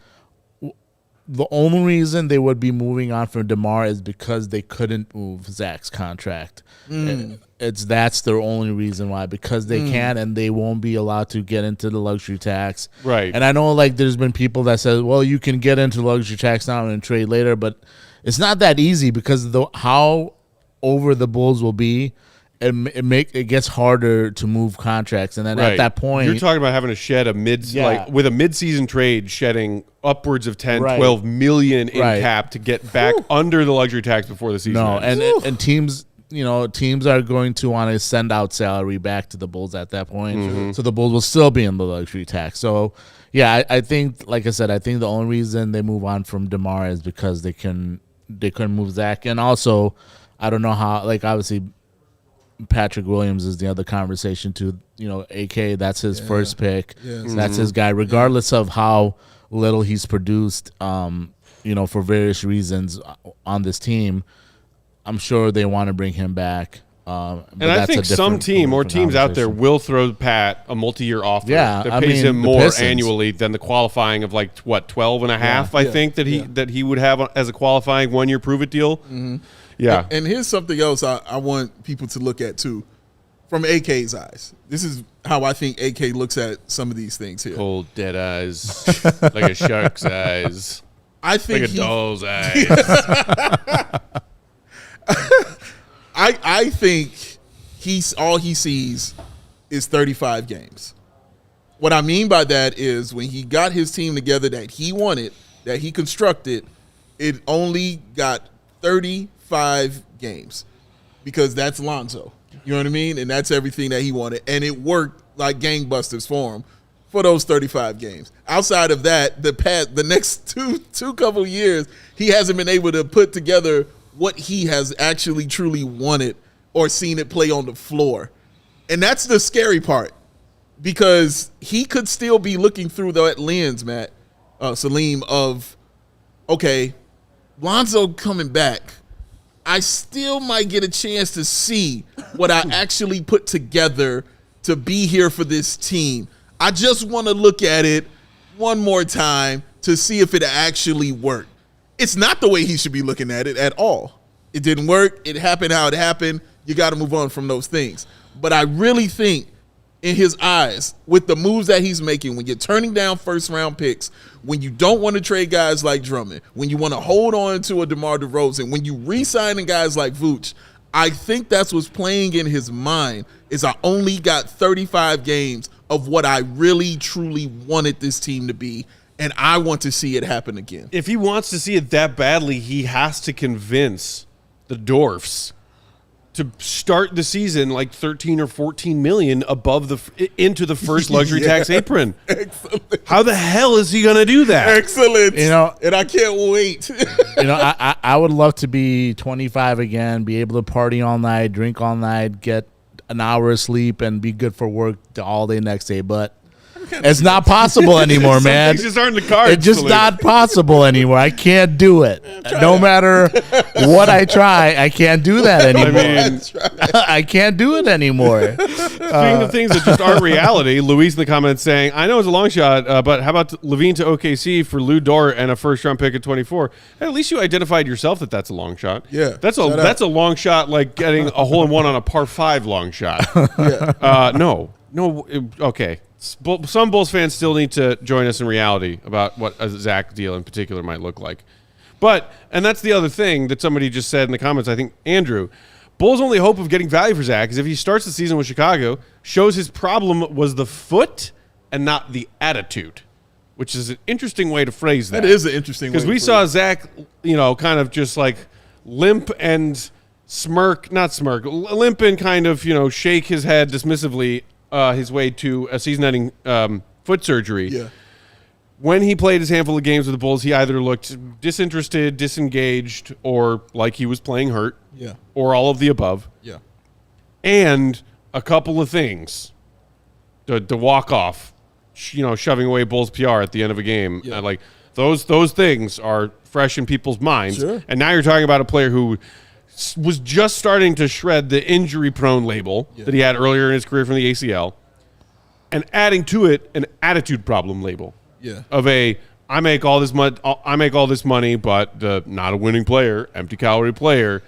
the only reason they would be moving on from DeMar is because they couldn't move Zach's contract. That's their only reason why, because they can't and they won't be allowed to get into the luxury tax. Right. And I know like there's been people that said, well, you can get into luxury tax now and trade later, but it's not that easy because how over the Bulls will be it gets harder to move contracts, and then at that point, you're talking about having to shed with a mid-season trade, shedding upwards of 10, 12 million in cap to get back under the luxury tax before the season. And teams. Teams are going to want to send out salary back to the Bulls at that point, so the Bulls will still be in the luxury tax. So, yeah, I think, like I said, I think the only reason they move on from DeMar is because they couldn't move Zach, and also I don't know how. Like, obviously, Patrick Williams is the other conversation too. AK, that's his first pick. That's his guy, regardless of how little he's produced. For various reasons on this team. I'm sure they want to bring him back. And I think some team or teams out there will throw Pat a multi-year offer that pays him more annually than the qualifying of 12 and a half, I think, that he would have as a qualifying one-year prove-it deal. Mm-hmm. Yeah. And here's something else I want people to look at, too, from AK's eyes. This is how I think AK looks at some of these things here. Cold, dead eyes, like a shark's eyes, I think like a doll's eyes. I think all he sees is 35 games. What I mean by that is when he got his team together that he wanted, that he constructed, it only got 35 games because that's Lonzo. You know what I mean? And that's everything that he wanted. And it worked like gangbusters for him for those 35 games. Outside of that, the next two couple years, he hasn't been able to put together what he has actually truly wanted or seen it play on the floor. And that's the scary part because he could still be looking through that lens, Salim, of, okay, Lonzo coming back, I still might get a chance to see what I actually put together to be here for this team. I just want to look at it one more time to see if it actually worked. It's not the way he should be looking at it at all. It didn't work. It happened how it happened. You got to move on from those things. But I really think in his eyes, with the moves that he's making, when you're turning down first-round picks, when you don't want to trade guys like Drummond, when you want to hold on to a DeMar DeRozan, when you re-signing guys like Vooch, I think that's what's playing in his mind is I only got 35 games of what I really, truly wanted this team to be. And I want to see it happen again. If he wants to see it that badly, he has to convince the Dwarfs to start the season like 13 or 14 million above into the first luxury tax apron. Excellent. How the hell is he going to do that? Excellent. And I can't wait. I would love to be 25 again, be able to party all night, drink all night, get an hour of sleep, and be good for work all day next day. But it's not possible anymore, man. Things just aren't in the cards. It's just not possible anymore. I can't do it. No matter what I try, I can't do that anymore. I can't do it anymore. Speaking of things that just aren't reality, Luis in the comments saying, I know it's a long shot, but how about LaVine to OKC for Lou Dort and a first-round pick at 24? Hey, at least you identified yourself that's a long shot. Yeah. That's a long shot like getting a hole-in-one on a par 5 long shot. No, okay. Some Bulls fans still need to join us in reality about what a Zach deal in particular might look like. And that's the other thing that somebody just said in the comments, I think Andrew, Bulls' only hope of getting value for Zach is if he starts the season with Chicago, shows his problem was the foot and not the attitude, which is an interesting way to phrase that. That is an interesting way. Because we saw Zach, kind of just like limp and limp and kind of, shake his head dismissively his way to a season-ending foot surgery. Yeah. When he played his handful of games with the Bulls, he either looked disinterested, disengaged, or like he was playing hurt. Yeah. Or all of the above. Yeah. And a couple of things. The walk-off, shoving away Bulls PR at the end of a game. Yeah. Like those things are fresh in people's minds. Sure. And now you're talking about a player who was just starting to shred the injury-prone label that he had earlier in his career from the ACL, and adding to it an attitude problem label. Yeah. Of I make all this money, but not a winning player, empty calorie player.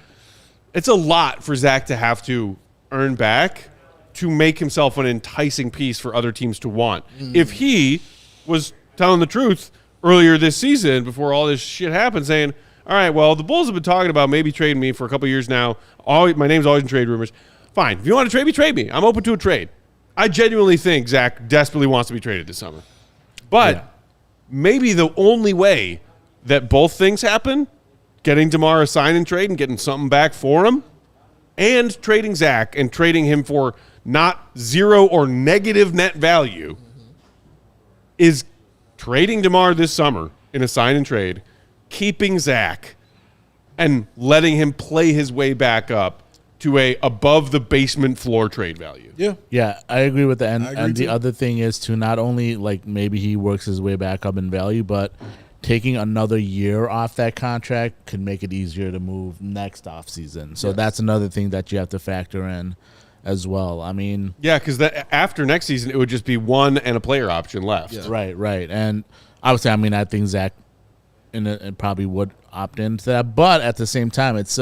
It's a lot for Zach to have to earn back to make himself an enticing piece for other teams to want. If he was telling the truth earlier this season before all this shit happened, saying, all right, well, the Bulls have been talking about maybe trading me for a couple years now. My name's always in trade rumors. fine. If you want to trade me, trade me. I'm open to a trade. I genuinely think Zach desperately wants to be traded this summer. But maybe the only way that both things happen, getting DeMar a sign and trade and getting something back for him, and trading Zach and trading him for not zero or negative net value, is trading DeMar this summer in a sign and trade, keeping Zach, and letting him play his way back up to a above the basement floor trade value. Yeah, I agree with that. And the too. other thing is to not only like maybe he works his way back up in value, but taking another year off that contract could make it easier to move next offseason. So that's another thing that you have to factor in as well. I mean, Yeah, because after next season, it would just be one and a player option left. Yeah. right. And obviously, I mean, I think Zach and probably would opt into that. But at the same time, it's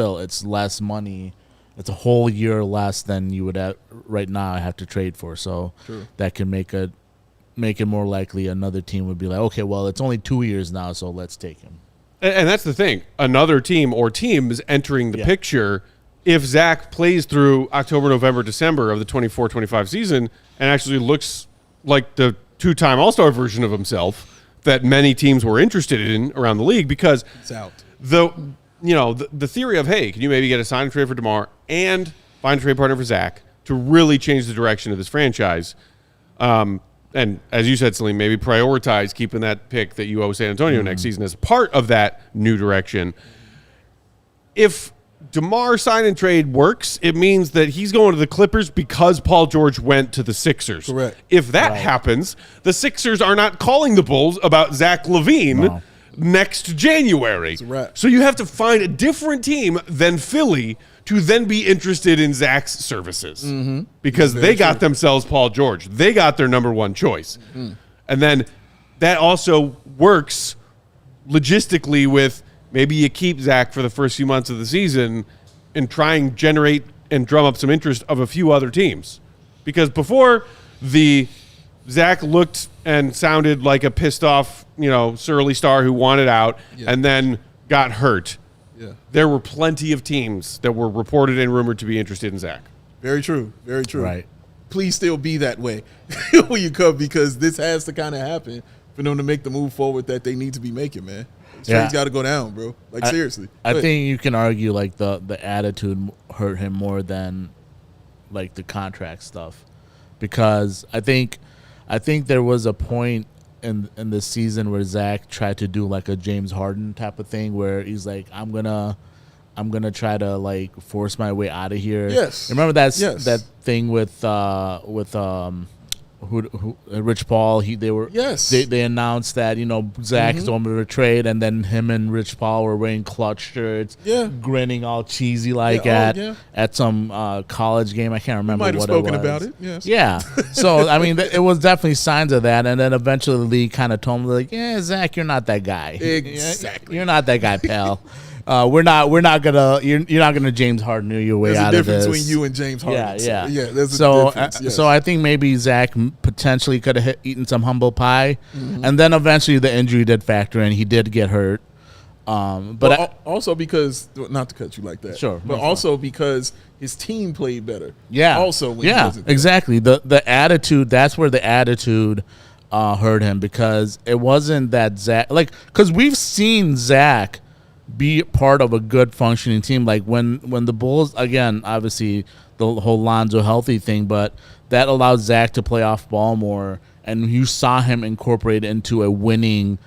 less money. It's a whole year less than you would right now have to trade for. So that can make it more likely another team would be like, okay, well, it's only 2 years now, so let's take him. And that's the thing. Another team or teams entering the picture if Zach plays through October, November, December of the 24-25 season and actually looks like the two-time All-Star version of himself that many teams were interested in around the league, because It's out. the theory of, hey, can you maybe get a sign and trade for DeMar and find a trade partner for Zach to really change the direction of this franchise? And as you said, Salim, maybe prioritize keeping that pick that you owe San Antonio next season as part of that new direction. If DeMar sign and trade works, it means that he's going to the Clippers because Paul George went to the Sixers. Correct. If that happens, the Sixers are not calling the Bulls about Zach LaVine next January. a wrap. So you have to find a different team than Philly to then be interested in Zach's services, because they got themselves Paul George. They got their number one choice. And then that also works logistically with maybe you keep Zach for the first few months of the season and try and generate and drum up some interest of a few other teams. Because before, the Zach looked and sounded like a pissed off, surly star who wanted out and then got hurt. Yeah. There were plenty of teams that were reported and rumored to be interested in Zach. Very true. Very true. Right. Please still be that way when you come, because this has to kind of happen for them to make the move forward that they need to be making, man. Trade's got to go down, bro. Like, seriously. I think you can argue like the attitude hurt him more than like the contract stuff, because I think there was a point in the season where Zach tried to do like a James Harden type of thing where he's like, I'm gonna try to like force my way out of here. Yes. Remember that thing with Rich Paul? They announced that Zach's on the trade, and then him and Rich Paul were wearing clutch shirts, grinning all cheesy like at some college game. I can't remember. Might have what spoken it was. about it. Yes. Yeah. So I mean, it was definitely signs of that, and then eventually the league kind of told him like, "Yeah, Zach, you're not that guy. Exactly. You're not that guy, pal." You're not gonna James Harden your way out of this. There's a difference between you and James Harden. There's a difference. Yes. So I think maybe Zach potentially could have eaten some humble pie, and then eventually the injury did factor in. He did get hurt, but also because, not to cut you like that, Sure, but no also because his team played better. Yeah. Also, when he wasn't there. exactly. The attitude. That's where the attitude hurt him, because it wasn't that Zach because we've seen Zach be part of a good functioning team. Like when the Bulls, again, obviously the whole Lonzo healthy thing, but that allowed Zach to play off ball more, and you saw him incorporate into a winning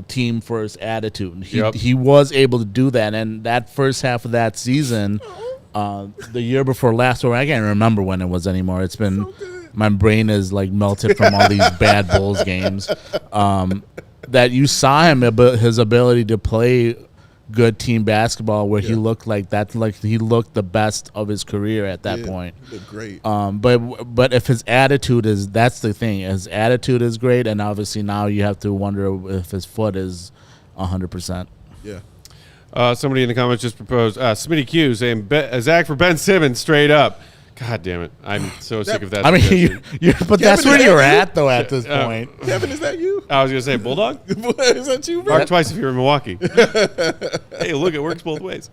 team first attitude. He was able to do that, and that first half of that season, the year before last, or I can't remember when it was anymore. It's been my brain is like melted from all these bad Bulls games. That you saw him, his ability to play good team basketball, where he looked like that, like he looked the best of his career at that point. He looked great. But if his attitude that's the thing. His attitude is great, and obviously now you have to wonder if his foot is 100%. Yeah. Somebody in the comments just proposed Smitty Q saying Zach for Ben Simmons straight up. God damn it! I'm so sick of that. I mean, but that's where you're you? at, though, at this point. Kevin, is that you? I was gonna say Bulldog. Is that you, bro? Mark twice if you're in Milwaukee. Hey, look, it works both ways.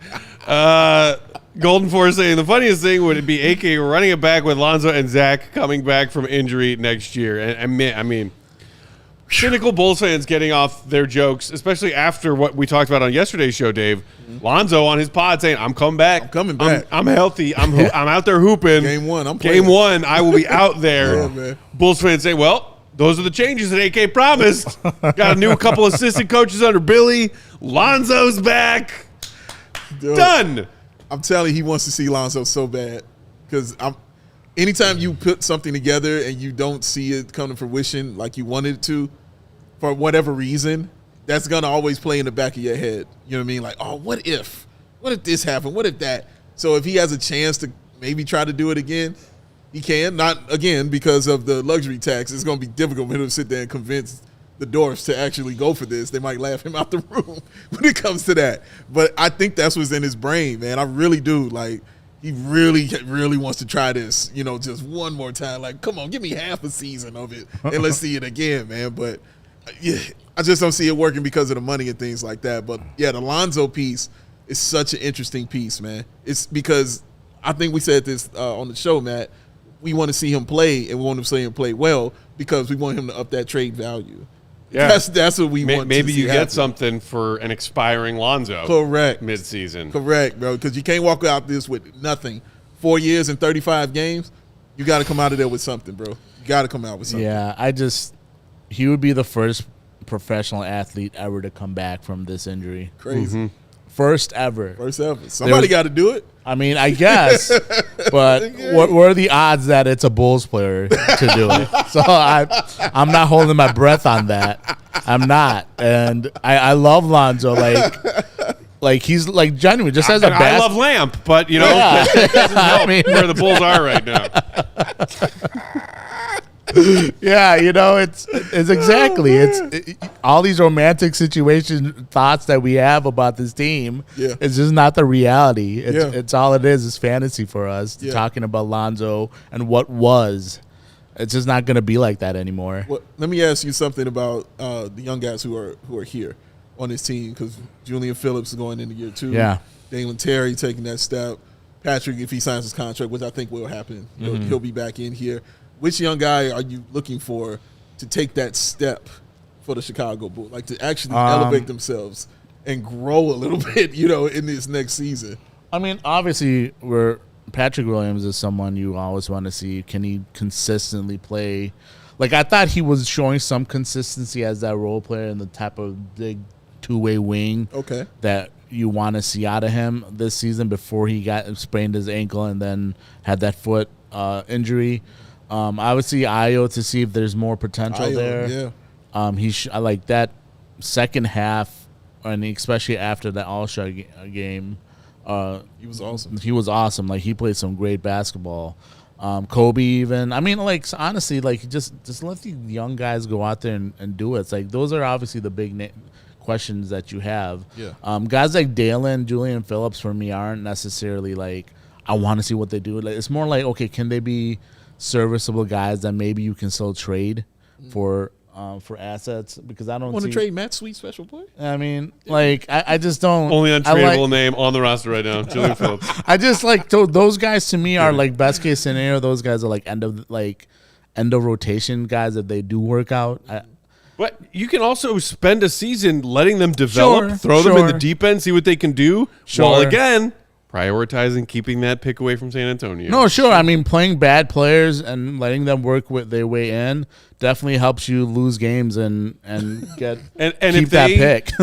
Golden Force saying the funniest thing would be AK running it back with Lonzo and Zach coming back from injury next year. And I mean, cynical Bulls fans getting off their jokes, especially after what we talked about on yesterday's show, Dave. Lonzo on his pod saying, I'm coming back. I'm coming back. I'm healthy. I'm out there hooping. Game one, I will be out there. Man. Bulls fans say, well, those are the changes that AK promised. Got a new couple assistant coaches under Billy. Lonzo's back. Dude, Done. I'm telling you, he wants to see Lonzo so bad. Because anytime you put something together and you don't see it come to fruition like you wanted it to, for whatever reason, that's going to always play in the back of your head. You know what I mean? Like, oh, what if? What if this happened? What if that? So if he has a chance to maybe try to do it again, he can. Not again because of the luxury tax. It's going to be difficult for him to sit there and convince the Dwarfs to actually go for this. They might laugh him out the room when it comes to that. But I think that's what's in his brain, man. I really do. Like, he really, really wants to try this, just one more time. Like, come on, give me half a season of it, and let's see it again, man. But, yeah, I just don't see it working because of the money and things like that. But, yeah, the Lonzo piece is such an interesting piece, man. It's because I think we said this on the show, Matt. We want to see him play, and we want to see him play well because we want him to up that trade value. Yeah, that's what we want. Maybe to see you happen. get something for an expiring Lonzo. Correct. Mid-season. Correct, bro. Because you can't walk out this with nothing. 4 years and 35 games. You got to come out of there with something, bro. You got to come out with something. Yeah, he would be the first professional athlete ever to come back from this injury. Crazy. Mm-hmm. First ever. Somebody got to do it. I mean, I guess, but what are the odds that it's a Bulls player to do it? So I'm not holding my breath on that. I'm not, and I love Lonzo. Like he's like genuine, just as a I love Lamp, but that doesn't help where the Bulls are right now. Yeah, it's exactly all these romantic situation thoughts that we have about this team. Yeah. It's just not the reality. It's all it is fantasy for us. Talking about Lonzo and what was. It's just not going to be like that anymore. Well, let me ask you something about the young guys who are here on this team, because Julian Phillips is going into year 2. Yeah, Dalen Terry taking that step. Patrick, if he signs his contract, which I think will happen, he'll be back in here. Which young guy are you looking for to take that step for the Chicago Bulls, like to actually elevate themselves and grow a little bit, in this next season? I mean, obviously, Patrick Williams is someone you always want to see. Can he consistently play? Like, I thought he was showing some consistency as that role player and the type of big two-way wing that you want to see out of him this season before he sprained his ankle and then had that foot injury. Obviously, Ayo to see if there's more potential there. Yeah. I like that second half, and especially after the All-Star game. He was awesome. He was awesome. Like, he played some great basketball. Kobe even. I mean, like, honestly, like, just let the young guys go out there and do it. It's like, those are obviously the big questions that you have. Yeah. Guys like Dalen, Julian Phillips, for me, aren't necessarily like, I want to see what they do. Like, it's more like, okay, can they be serviceable guys that maybe you can still trade for assets, because I don't want to trade Matt Sweet, special boy. I mean, like, I just don't. Only untradeable name on the roster right now, Julian Phillips. I just like those guys to me are like best case scenario. Those guys are like end of rotation guys that they do work out. But you can also spend a season letting them develop, throw them in the deep end, see what they can do. While again, prioritizing keeping that pick away from San Antonio. No, sure. I mean, playing bad players and letting them work with their way in definitely helps you lose games and get keep that pick.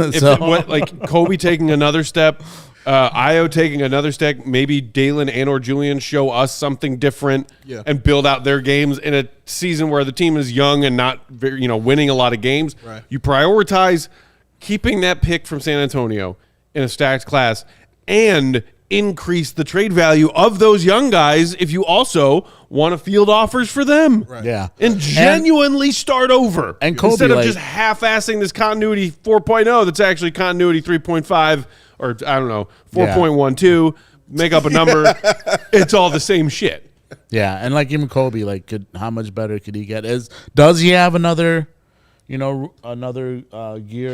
Like Kobe taking another step, Ayo taking another step, maybe Dalen and or Julian show us something different and build out their games in a season where the team is young and not winning a lot of games. Right. You prioritize keeping that pick from San Antonio in a stacked class and increase the trade value of those young guys if you also want to field offers for them. Right. Yeah. And genuinely start over. And Kobe, instead of just half-assing this continuity 4.0 that's actually continuity 3.5 or, I don't know, 4.12, make up a number. It's all the same shit. Yeah, and like even Kobe, like, how much better could he get? Does he have another gear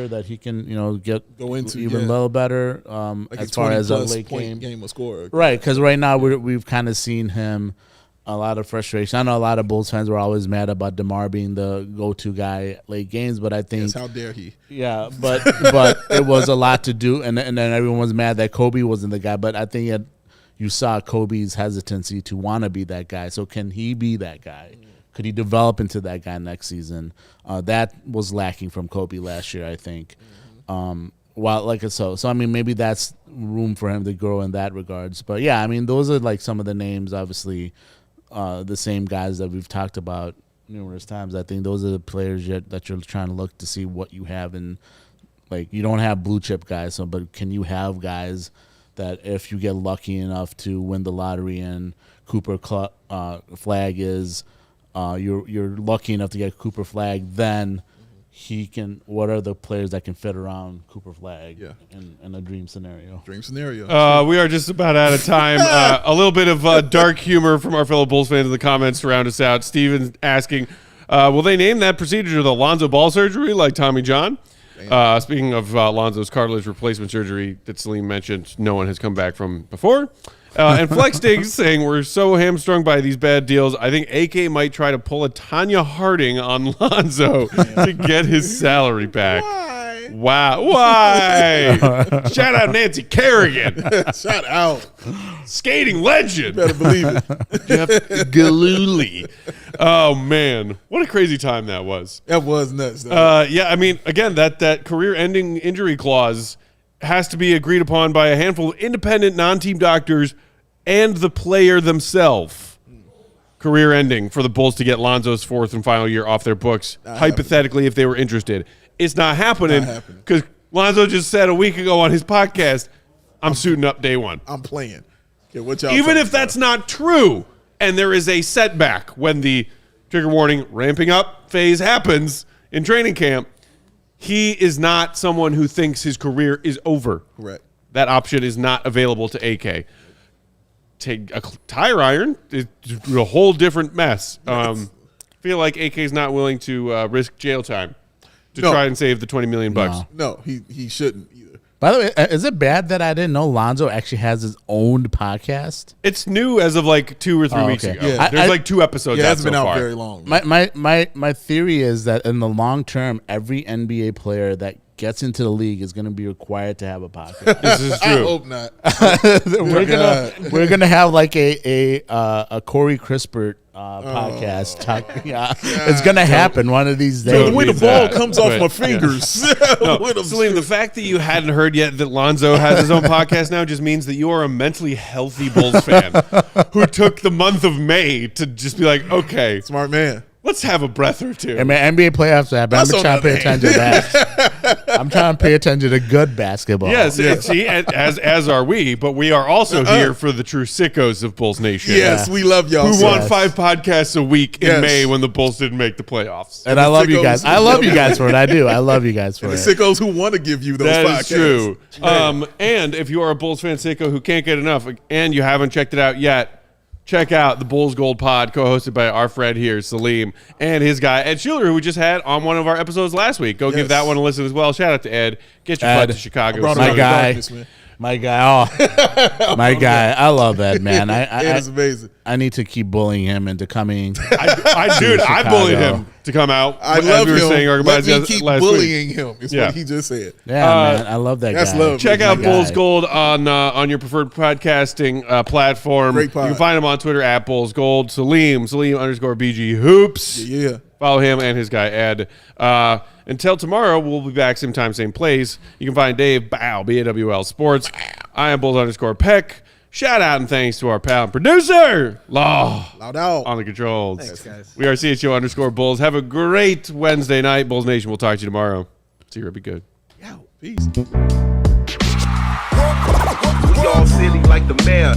that he can, Go into, even a little better like as far as a late game of scorer. Right, because right now we've kind of seen him a lot of frustration. I know a lot of Bulls fans were always mad about DeMar being the go-to guy late games, but I think Yes, how dare he? Yeah, but it was a lot to do, and then everyone was mad that Kobe wasn't the guy. But I think you saw Kobe's hesitancy to want to be that guy. So can he be that guy? Could he develop into that guy next season? That was lacking from Kobe last year, I think. So I mean, maybe that's room for him to grow in that regards. But yeah, I mean, those are like some of the names, obviously. The same guys that we've talked about numerous times. I think those are the players that you're trying to look to see what you have in. Like, you don't have blue chip guys, but can you have guys that if you get lucky enough to win the lottery and Cooper Flag is, you're lucky enough to get Cooper Flag, then he can. What are the players that can fit around Cooper Flag? Yeah. in a dream scenario? We are just about out of time. A little bit of dark humor from our fellow Bulls fans in the comments to round us out. Steven asking, will they name that procedure the Lonzo Ball surgery like Tommy John? Speaking of Lonzo's cartilage replacement surgery that Salim mentioned, no one has come back from before. And Flex Diggs saying, we're so hamstrung by these bad deals, I think AK might try to pull a Tanya Harding on Lonzo to get his salary back. Why? Wow. Why? Shout out Nancy Kerrigan. Shout out. Skating legend. Better believe it. Jeff Gillooly. Oh, man. What a crazy time that was. That was nuts, though. Yeah, I mean, again, that career-ending injury clause has to be agreed upon by a handful of independent non-team doctors and the player themselves. Career ending for the Bulls to get Lonzo's fourth and final year off their books, hypothetically, if they were interested. It's not happening because Lonzo just said a week ago on his podcast, I'm suiting up day one. I'm playing. Okay, what y'all Even if that's not true and there is a setback when the trigger warning ramping up phase happens in training camp, he is not someone who thinks his career is over. Correct. That option is not available to AK. Take a tire iron is a whole different mess. Feel like AK is not willing to risk jail time to try and save the $20 million. No, he shouldn't either. By the way, is it bad that I didn't know Lonzo actually has his own podcast? It's new as of like 2 or 3 weeks ago. Yeah. There's like 2 episodes. Yeah, it hasn't been so out far. very long. My theory is that in the long term, every NBA player that gets into the league is going to be required to have a podcast. This is true. I hope not. we're gonna have like a Corey Crispert podcast. It's gonna happen one of these days. The way the ball comes off my fingers. Salim, the fact that you hadn't heard yet that Lonzo has his own podcast now just means that you are a mentally healthy Bulls fan who took the month of May to just be like, okay, Smart man. let's have a breath or two. I mean, NBA playoffs happen. I'm That's trying to pay on attention to that. I'm trying to pay attention to good basketball. Yes, see, as are we, but we are also here for the true sickos of Bulls Nation. Yes, we love y'all. Who so won much. 5 podcasts a week in May when the Bulls didn't make the playoffs. And I love you sickos guys. who I love love you you. guys for it. I do. I love you guys for The it. sickos who want to give you those That podcasts. is true. And if you are a Bulls fan sicko who can't get enough and you haven't checked it out yet, check out the Bulls Gold Pod, co-hosted by our friend here, Salim, and his guy, Ed Schiller, who we just had on one of our episodes last week. Go give that one a listen as well. Shout out to Ed. Get your butt to Chicago. My guy. My guy. Oh, my guy. I love that, man. It is amazing. I need to keep bullying him into coming. I bullied him to come out. I love we were him. saying our Let me goodbyes keep last bullying week. him. Is Yeah. what he just said. Yeah, man. I love that that's guy. love. Check out my Bulls guy. Gold on your preferred podcasting platform. Great You pod. can find him on Twitter at Bulls Gold. Salim _BG Hoops. Yeah. Follow him and his guy Ed. Until tomorrow, we'll be back same time, same place. You can find Dave BAWL Sports. I am Bulls _Peck. Shout out and thanks to our pal and producer, Law, Loud out. on the controls. Thanks, guys. We are CHGO _Bulls. Have a great Wednesday night, Bulls Nation. We'll talk to you tomorrow. See you. Be good. Yeah. Peace. We all silly like the mayor.